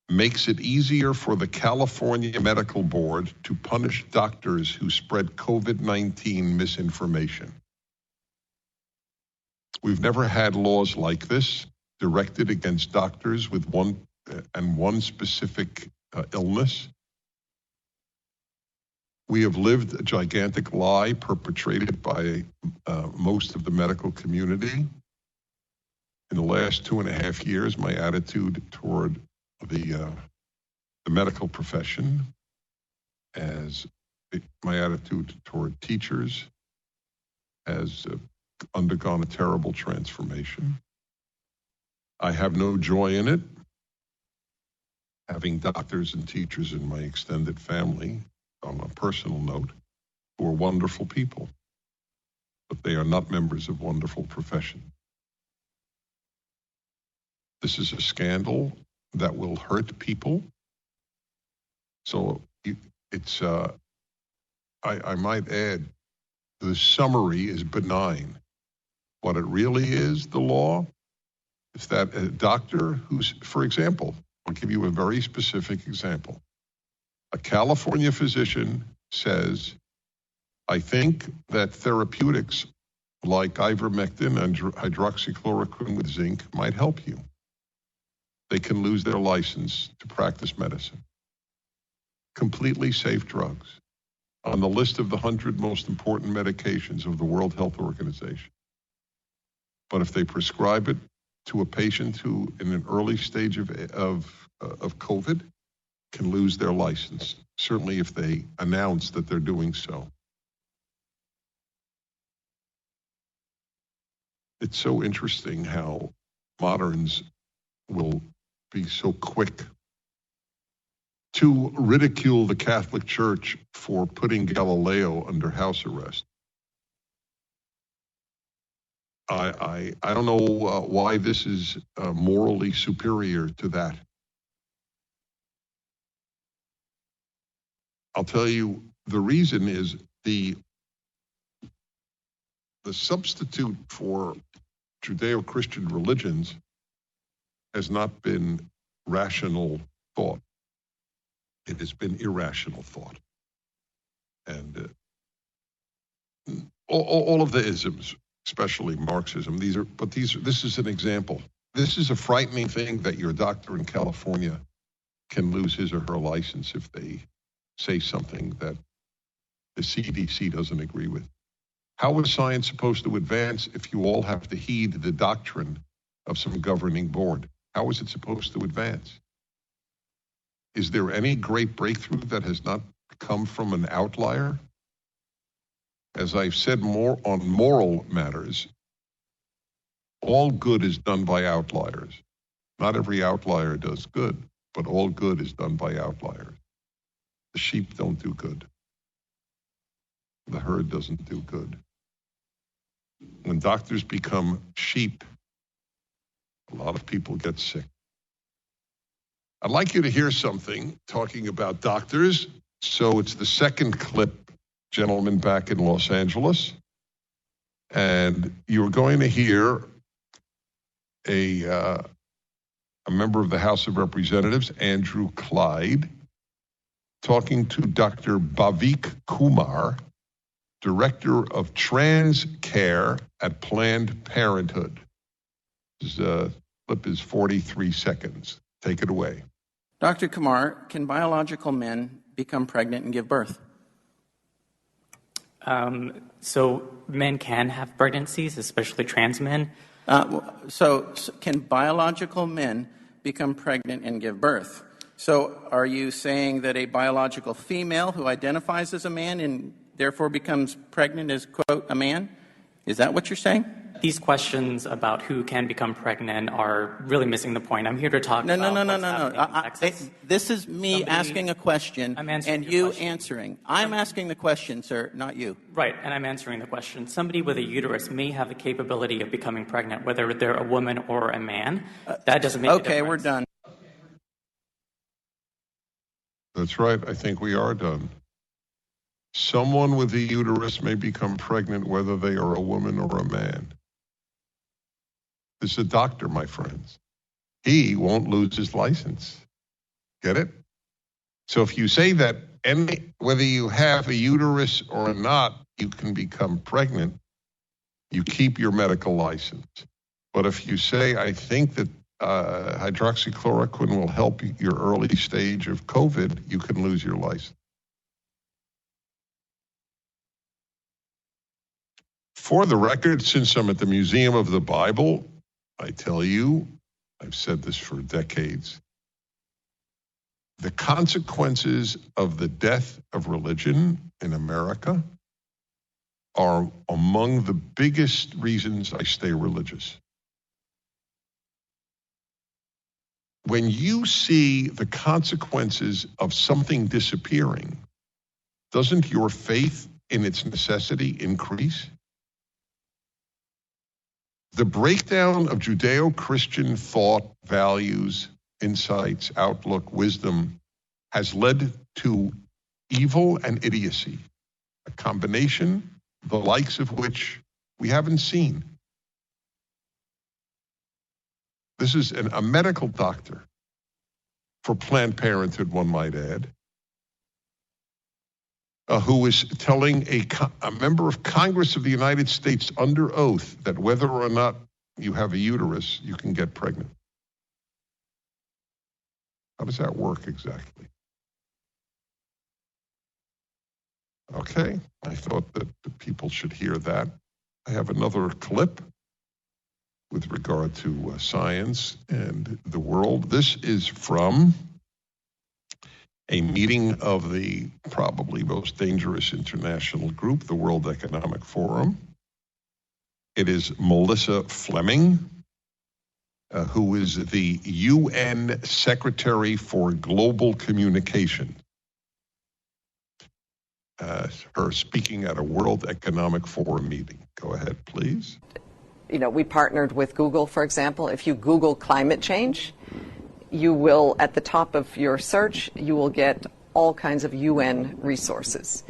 makes it easier for the California Medical Board to punish doctors who spread COVID-19 misinformation. We've never had laws like this directed against doctors with one specific illness. We have lived a gigantic lie perpetrated by most of the medical community. In the last 2.5 years, my attitude toward the medical profession, my attitude toward teachers, has undergone a terrible transformation. I have no joy in it. Having doctors and teachers in my extended family, on a personal note, who are wonderful people, but they are not members of wonderful profession. This is a scandal that will hurt people. So I might add, the summary is benign. What it really is, the law, is that a doctor who's, for example, I'll give you a very specific example. A California physician says, I think that therapeutics like ivermectin and hydroxychloroquine with zinc might help you. They can lose their license to practice medicine. Completely safe drugs on the list of the 100 most important medications of the World Health Organization. But if they prescribe it to a patient who, in an early stage of COVID, can lose their license, certainly if they announce that they're doing so. It's so interesting how moderns will be so quick to ridicule the Catholic Church for putting Galileo under house arrest. I don't know why this is morally superior to that. I'll tell you, the reason is the substitute for Judeo-Christian religions has not been rational thought. It has been irrational thought. And all of the isms, especially Marxism, this is an example. This is a frightening thing that your doctor in California can lose his or her license if they say something that the CDC doesn't agree with. How is science supposed to advance if you all have to heed the doctrine of some governing board? How is it supposed to advance? Is there any great breakthrough that has not come from an outlier? As I've said more on moral matters, all good is done by outliers. Not every outlier does good, but all good is done by outliers. The sheep don't do good. The herd doesn't do good. When doctors become sheep, a lot of people get sick. I'd like you to hear something talking about doctors. So it's the second clip, gentlemen, back in Los Angeles. And you're going to hear a member of the House of Representatives, Andrew Clyde, talking to Dr. Bhavik Kumar, Director of Trans Care at Planned Parenthood. This clip is 43 seconds. Take it away. Dr. Kumar, can biological men become pregnant and give birth? So men can have pregnancies, especially trans men. So can biological men become pregnant and give birth? So are you saying that a biological female who identifies as a man and therefore becomes pregnant is, quote, a man? Is that what you're saying? These questions about who can become pregnant are really missing the point. I'm here to talk about what's happening in Texas. This is me asking a question and you question. answering. I'm asking the question, sir, not you. Right, and I'm answering the question. Somebody with a uterus may have the capability of becoming pregnant, whether they're a woman or a man. That doesn't make a difference. Okay, we're done. That's right. I think we are done. Someone with a uterus may become pregnant whether they are a woman or a man. This is a doctor, my friends. He won't lose his license. Get it? So if you say that whether you have a uterus or not, you can become pregnant, you keep your medical license. But if you say, I think that hydroxychloroquine will help your early stage of COVID, you can lose your license. For the record, since I'm at the Museum of the Bible, I tell you, I've said this for decades, the consequences of the death of religion in America are among the biggest reasons I stay religious. When you see the consequences of something disappearing, doesn't your faith in its necessity increase? The breakdown of Judeo-Christian thought, values, insights, outlook, wisdom has led to evil and idiocy, a combination the likes of which we haven't seen. This is a medical doctor for Planned Parenthood, one might add, who is telling a member of Congress of the United States under oath that whether or not you have a uterus, you can get pregnant. How does that work exactly? Okay, I thought that the people should hear that. I have another clip with regard to science and the world. This is from a meeting of the probably most dangerous international group, the World Economic Forum. It is Melissa Fleming, who is the UN Secretary for Global Communication. Her speaking at a World Economic Forum meeting. Go ahead, please. You know, we partnered with Google, for example. If you Google climate change, you will, at the top of your search, you will get all kinds of UN resources.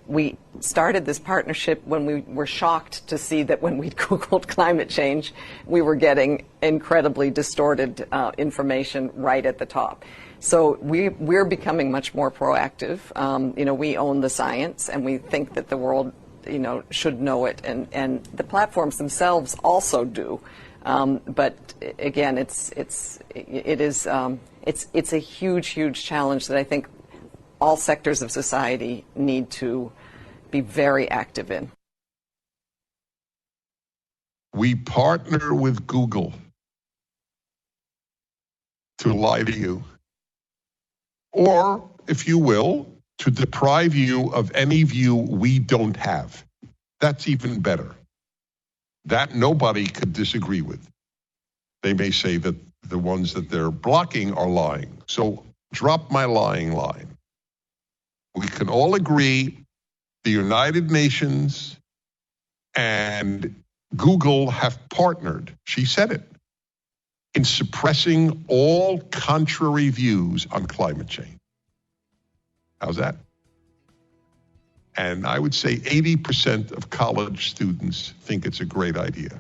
We started this partnership when we were shocked to see that when we Googled climate change, we were getting incredibly distorted information right at the top. So we're becoming much more proactive. You know, we own the science, and we think that the world, you know, should know it, and the platforms themselves also do. But again, it's a huge challenge that I think all sectors of society need to be very active in. We partner with Google to lie to you, or, if you will, to deprive you of any view we don't have. That's even better. That nobody could disagree with. They may say that the ones that they're blocking are lying. So drop my lying line. We can all agree the United Nations and Google have partnered, she said it, in suppressing all contrary views on climate change. How's that? And I would say 80% of college students think it's a great idea.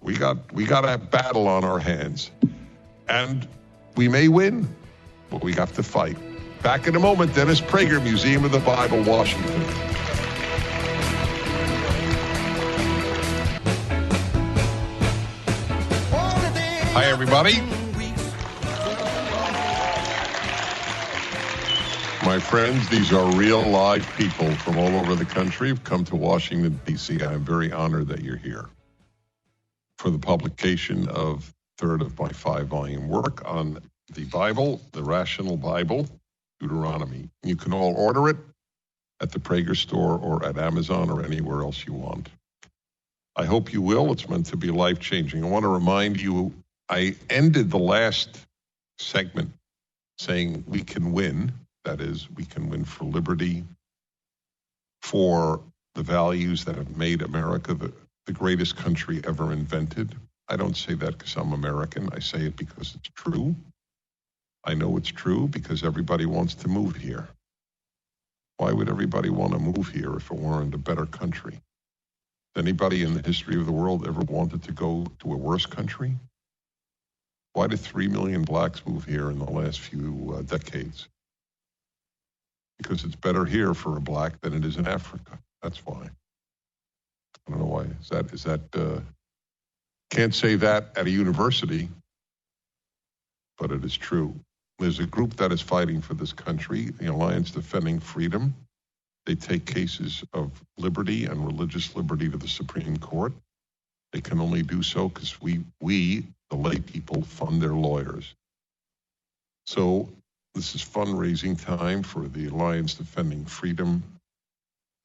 We got a battle on our hands, and we may win, but we have to fight. Back in a moment, Dennis Prager, Museum of the Bible, Washington. Hi, everybody. My friends, these are real live people from all over the country who've come to Washington, D.C. I'm very honored that you're here for the publication of third of my 5-volume work on the Bible, the Rational Bible, Deuteronomy. You can all order it at the Prager store or at Amazon or anywhere else you want. I hope you will. It's meant to be life-changing. I want to remind you, I ended the last segment saying we can win. That is, we can win for liberty, for the values that have made America the greatest country ever invented. I don't say that because I'm American. I say it because it's true. I know it's true because everybody wants to move here. Why would everybody want to move here if it weren't a better country? Anybody in the history of the world ever wanted to go to a worse country? Why did 3 million blacks move here in the last few decades? Because it's better here for a black than it is in Africa. That's why. I don't know why. Is that, can't say that at a university, but it is true. There's a group that is fighting for this country, the Alliance Defending Freedom. They take cases of liberty and religious liberty to the Supreme Court. They can only do so because we, the lay people, fund their lawyers. So this is fundraising time for the Alliance Defending Freedom.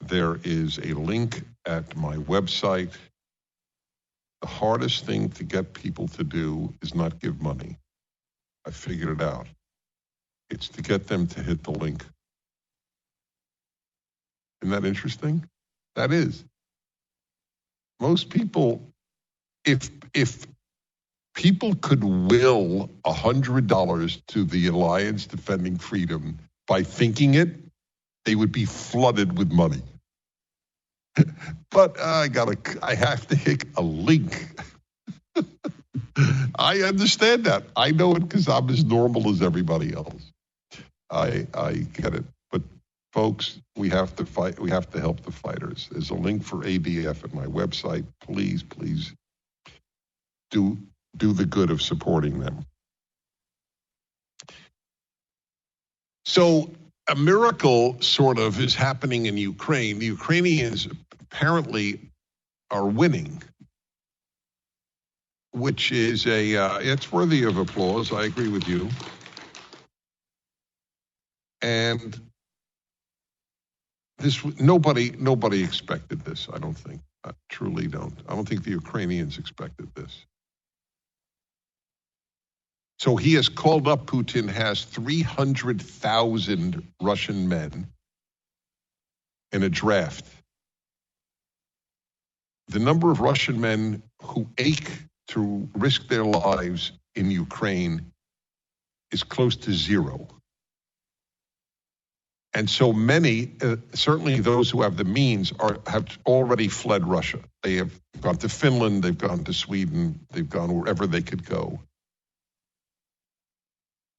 There is a link at my website. The hardest thing to get people to do is not give money. I figured it out. It's to get them to hit the link. Isn't that interesting? That is. Most people, if people could will $100 to the Alliance Defending Freedom by thinking it, they would be flooded with money. But I have to hit a link. I understand that. I know it because I'm as normal as everybody else. I get it. But folks, we have to fight. We have to help the fighters. There's a link for ADF at my website. Please do the good of supporting them. So a miracle sort of is happening in Ukraine. The Ukrainians apparently are winning, which is it's worthy of applause. I agree with you. And this, nobody expected this, I don't think. I truly don't. I don't think the Ukrainians expected this. So he has called up, Putin has 300,000 Russian men in a draft. The number of Russian men who ache to risk their lives in Ukraine is close to zero. And so many, certainly those who have the means, have already fled Russia. They have gone to Finland, they've gone to Sweden, they've gone wherever they could go.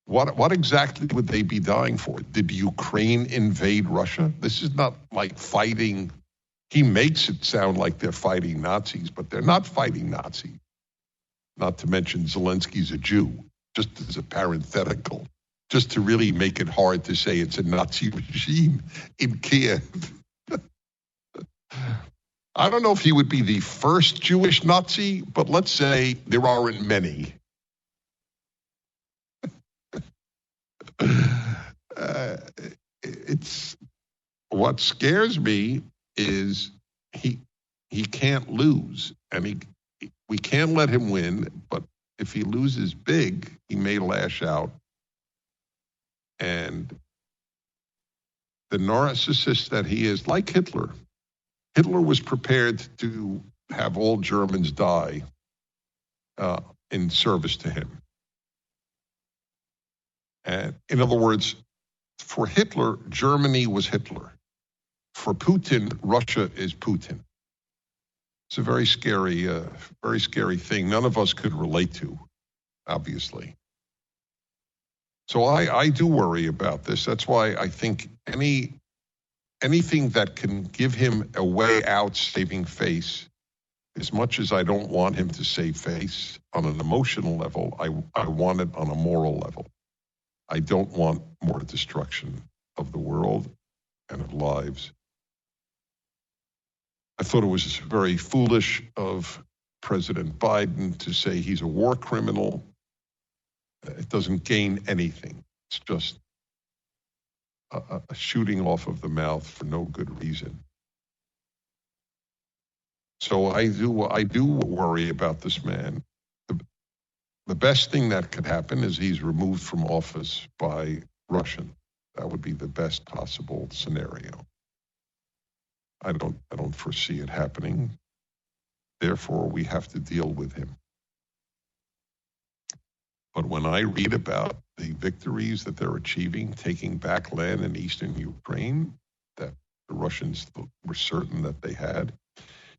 What exactly would they be dying for? Did Ukraine invade Russia? This is not like fighting. He makes it sound like they're fighting Nazis, but they're not fighting Nazis. Not to mention Zelensky's a Jew, just as a parenthetical, just to really make it hard to say it's a Nazi regime in Kiev. I don't know if he would be the first Jewish Nazi, but let's say there aren't many. It's what scares me is he can't lose, and we can't let him win. But if he loses big, he may lash out. And the narcissist that he is, like Hitler, Hitler was prepared to have all Germans die in service to him. And in other words, for Hitler, Germany was Hitler. For Putin, Russia is Putin. It's a very scary thing. None of us could relate to, obviously. So I do worry about this. That's why I think anything that can give him a way out, saving face, as much as I don't want him to save face on an emotional level, I want it on a moral level. I don't want more destruction of the world and of lives. I thought it was very foolish of President Biden to say he's a war criminal. It doesn't gain anything. It's just a shooting off of the mouth for no good reason. So I do worry about this man. The best thing that could happen is he's removed from office by Russian. That would be the best possible scenario. I don't foresee it happening. Therefore, we have to deal with him. But when I read about the victories that they're achieving, taking back land in eastern Ukraine, that the Russians were certain that they had,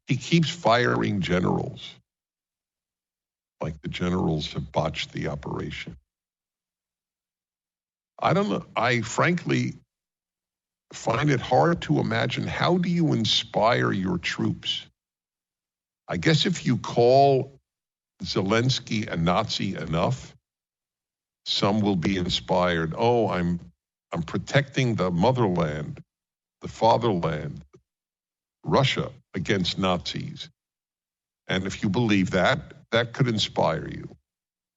he keeps firing generals, like the generals have botched the operation. I don't know. I frankly find it hard to imagine, how do you inspire your troops? I guess if you call Zelensky a Nazi enough, some will be inspired. Oh, I'm protecting the motherland, the fatherland, Russia against Nazis. And if you believe that, that could inspire you.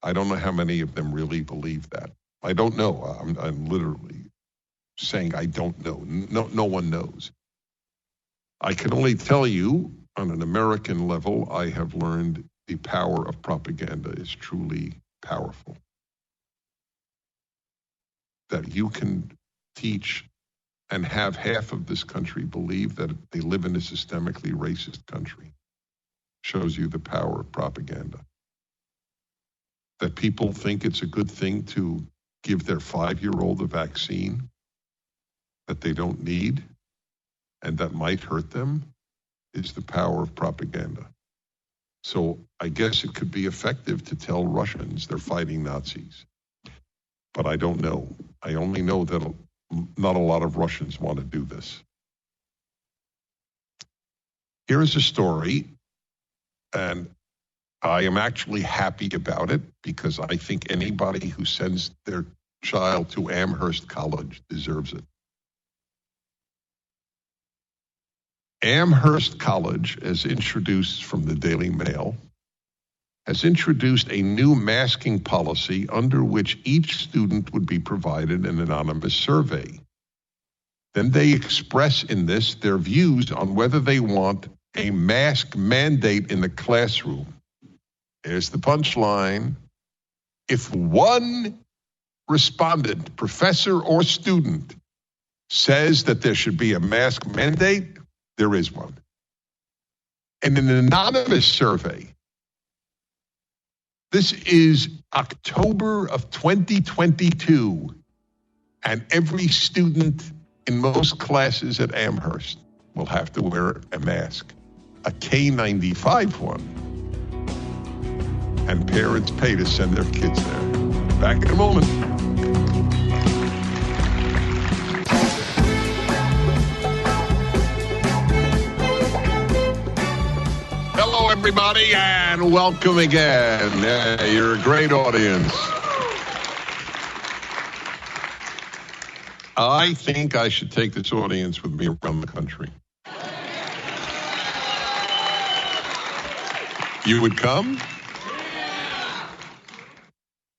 I don't know how many of them really believe that. I don't know. I'm literally saying I don't know. No one knows. I can only tell you, on an American level, I have learned the power of propaganda is truly powerful. That you can teach and have half of this country believe that they live in a systemically racist country shows you the power of propaganda. That people think it's a good thing to give their 5-year-old a vaccine that they don't need and that might hurt them is the power of propaganda. So I guess it could be effective to tell Russians they're fighting Nazis. But I don't know. I only know that not a lot of Russians want to do this. Here is a story, and I am actually happy about it because I think anybody who sends their child to Amherst College deserves it. Amherst College, as introduced from the Daily Mail, has introduced a new masking policy under which each student would be provided an anonymous survey. Then they express in this their views on whether they want a mask mandate in the classroom. Here's the punchline. If one respondent, professor or student, says that there should be a mask mandate, there is one. And in an anonymous survey, this is October of 2022, and every student in most classes at Amherst will have to wear a mask, a K95 one. And parents pay to send their kids there. Back in a moment. Hello, everybody, and welcome again. You're a great audience. I think I should take this audience with me around the country. You would come?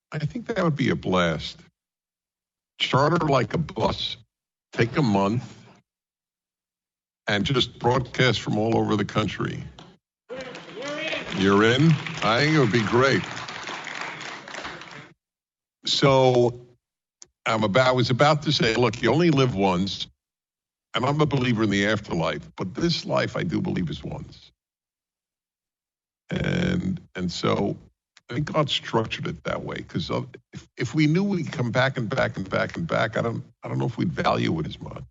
I think that would be a blast. Charter like a bus, take a month, and just broadcast from all over the country. You're in? I think it would be great. So I was about to say, look, you only live once, and I'm a believer in the afterlife, but this life I do believe is once. And so I think God structured it that way, because if we knew we'd come back and back and back and back, I don't know if we'd value it as much.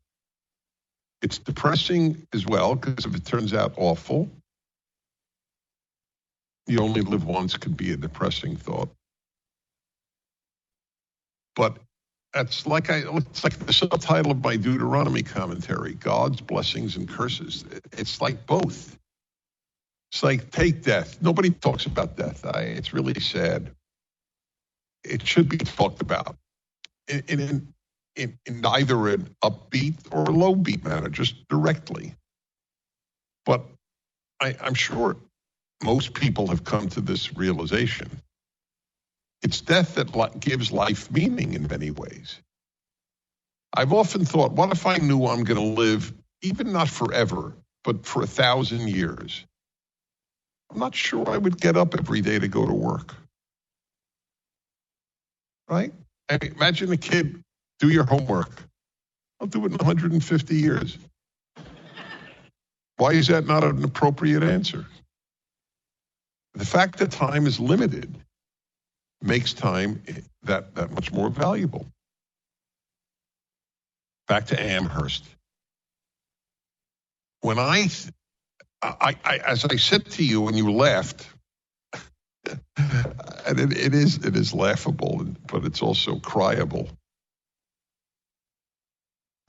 It's depressing as well, because if it turns out awful, you only live once could be a depressing thought. But it's like the subtitle of my Deuteronomy commentary, God's blessings and curses. It's like both. It's like, take death. Nobody talks about death. It's really sad. It should be talked about in neither an upbeat or a low beat manner, just directly. But I'm sure most people have come to this realization. It's death that gives life meaning in many ways. I've often thought, what if I knew I'm going to live, even not forever, but for 1,000 years? I'm not sure I would get up every day to go to work. Right? I mean, imagine a kid, do your homework. I'll do it in 150 years. Why is that not an appropriate answer? The fact that time is limited makes time that much more valuable. Back to Amherst. When I as I said to you when you laughed, and it is laughable, but it's also cryable.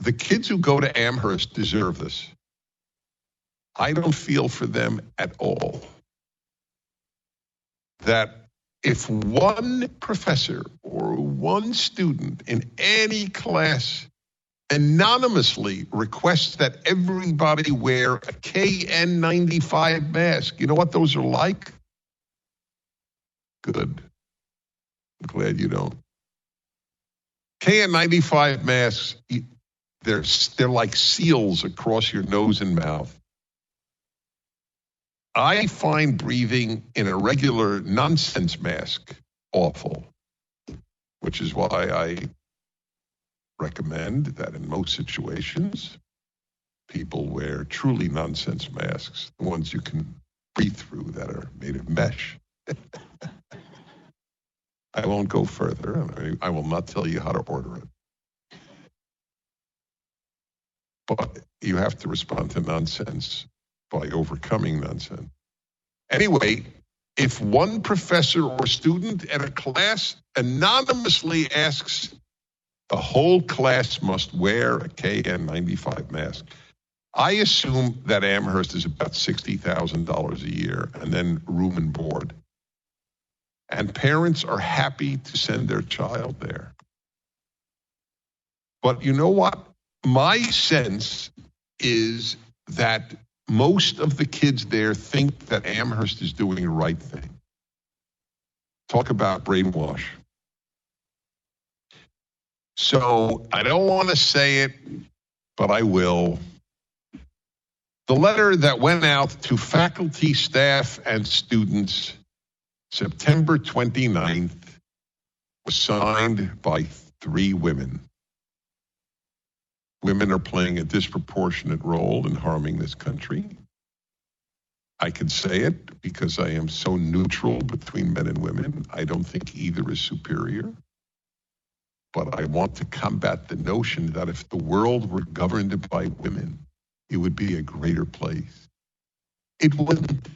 the kids who go to Amherst deserve this. I don't feel for them at all. That if one professor or one student in any class anonymously requests that everybody wear a KN95 mask, you know what those are like? Good. I'm glad you don't. KN95 masks, they're like seals across your nose and mouth. I find breathing in a regular nonsense mask awful, which is why I recommend that in most situations, people wear truly nonsense masks, the ones you can breathe through that are made of mesh. I won't go further. I will not tell you how to order it. But you have to respond to nonsense by overcoming nonsense. Anyway, if one professor or student at a class anonymously asks, the whole class must wear a KN95 mask. I assume that Amherst is about $60,000 a year, and then room and board. And parents are happy to send their child there. But you know what? My sense is that most of the kids there think that Amherst is doing the right thing. Talk about brainwash. So I don't want to say it, but I will. The letter that went out to faculty, staff, and students September 29th was signed by 3 women. Women are playing a disproportionate role in harming this country. I can say it because I am so neutral between men and women. I don't think either is superior. But I want to combat the notion that if the world were governed by women, it would be a greater place. It wouldn't.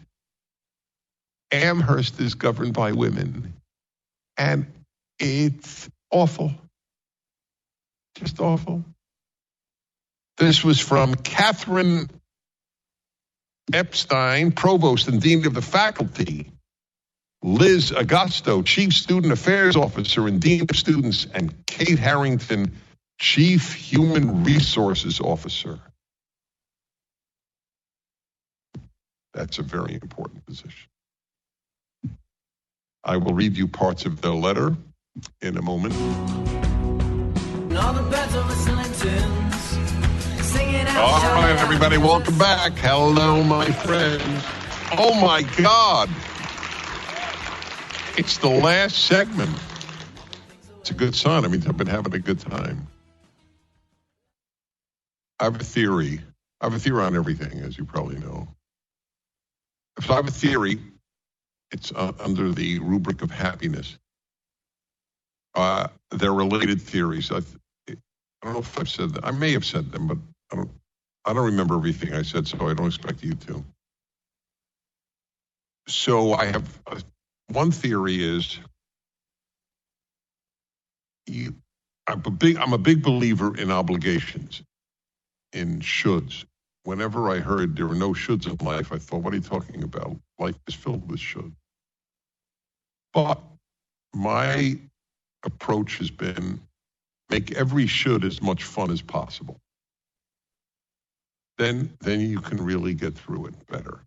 Amherst is governed by women, and it's awful. Just awful. This was from Catherine Epstein, Provost and Dean of the Faculty, Liz Agosto, Chief Student Affairs Officer and Dean of Students, and Kate Harrington, Chief Human Resources Officer. That's a very important position. I will read you parts of their letter in a moment. All right, everybody, welcome back. Hello, my friends. Oh, my God. It's the last segment. It's a good sign. I mean, I've been having a good time. I have a theory. I have a theory on everything, as you probably know. So I have a theory. It's under the rubric of happiness. They're related theories. I don't know if I've said that. I may have said them, but I don't remember everything I said, so I don't expect you to. So I have one theory is I'm a big believer in obligations, in shoulds. Whenever I heard there were no shoulds in life, I thought, what are you talking about? Life is filled with should. But my approach has been make every should as much fun as possible. Then you can really get through it better.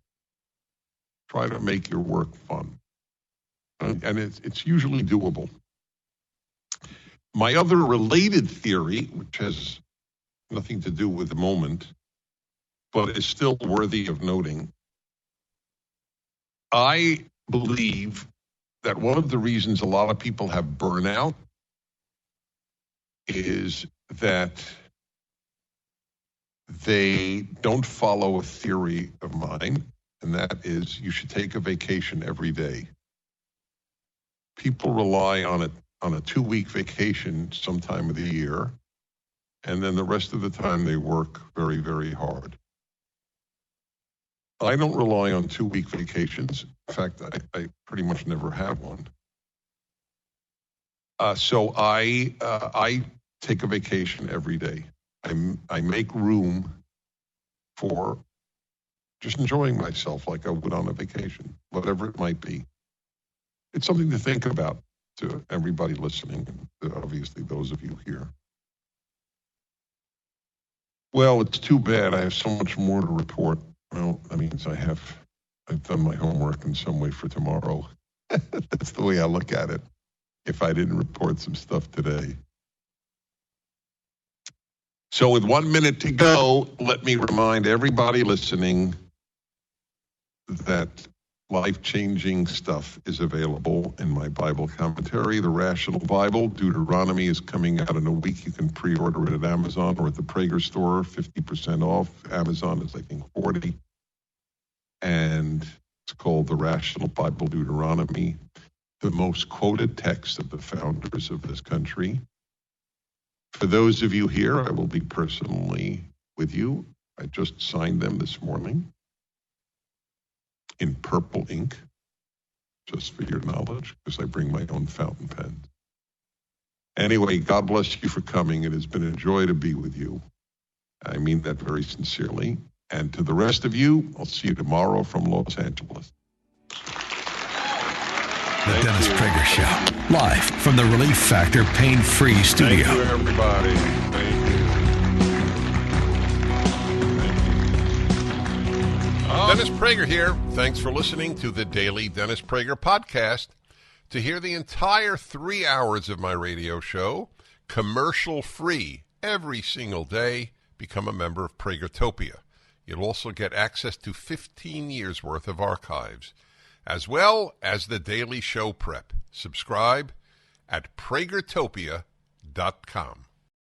Try to make your work fun. And it's usually doable. My other related theory, which has nothing to do with the moment, but is still worthy of noting, I believe that one of the reasons a lot of people have burnout is that they don't follow a theory of mine, and that is you should take a vacation every day. People rely on a 2-week vacation some time of the year, and then the rest of the time they work very, very hard. I don't rely on 2-week vacations. In fact, I pretty much never have one. So I take a vacation every day. I make room for just enjoying myself like I would on a vacation, whatever it might be. It's something to think about to everybody listening, and obviously those of you here. Well, it's too bad. I have so much more to report. Well, that means I've done my homework in some way for tomorrow. That's the way I look at it. If I didn't report some stuff today. So with 1 minute to go, let me remind everybody listening that life-changing stuff is available in my Bible commentary, The Rational Bible. Deuteronomy is coming out in a week. You can pre-order it at Amazon or at the Prager store, 50% off. Amazon is, I think, 40. And it's called The Rational Bible, Deuteronomy, the most quoted text of the founders of this country. For those of you here, I will be personally with you. I just signed them this morning in purple ink, just for your knowledge, because I bring my own fountain pen. Anyway, God bless you for coming. It has been a joy to be with you. I mean that very sincerely. And to the rest of you, I'll see you tomorrow from Los Angeles. The Dennis Prager Show, live from the Relief Factor Pain-Free Studio. Thank you, everybody. Thank you. Dennis Prager here. Thanks for listening to the Daily Dennis Prager Podcast. To hear the entire 3 hours of my radio show, commercial-free, every single day, become a member of Pragertopia. You'll also get access to 15 years' worth of archives, as well as the daily show prep. Subscribe at pragertopia.com.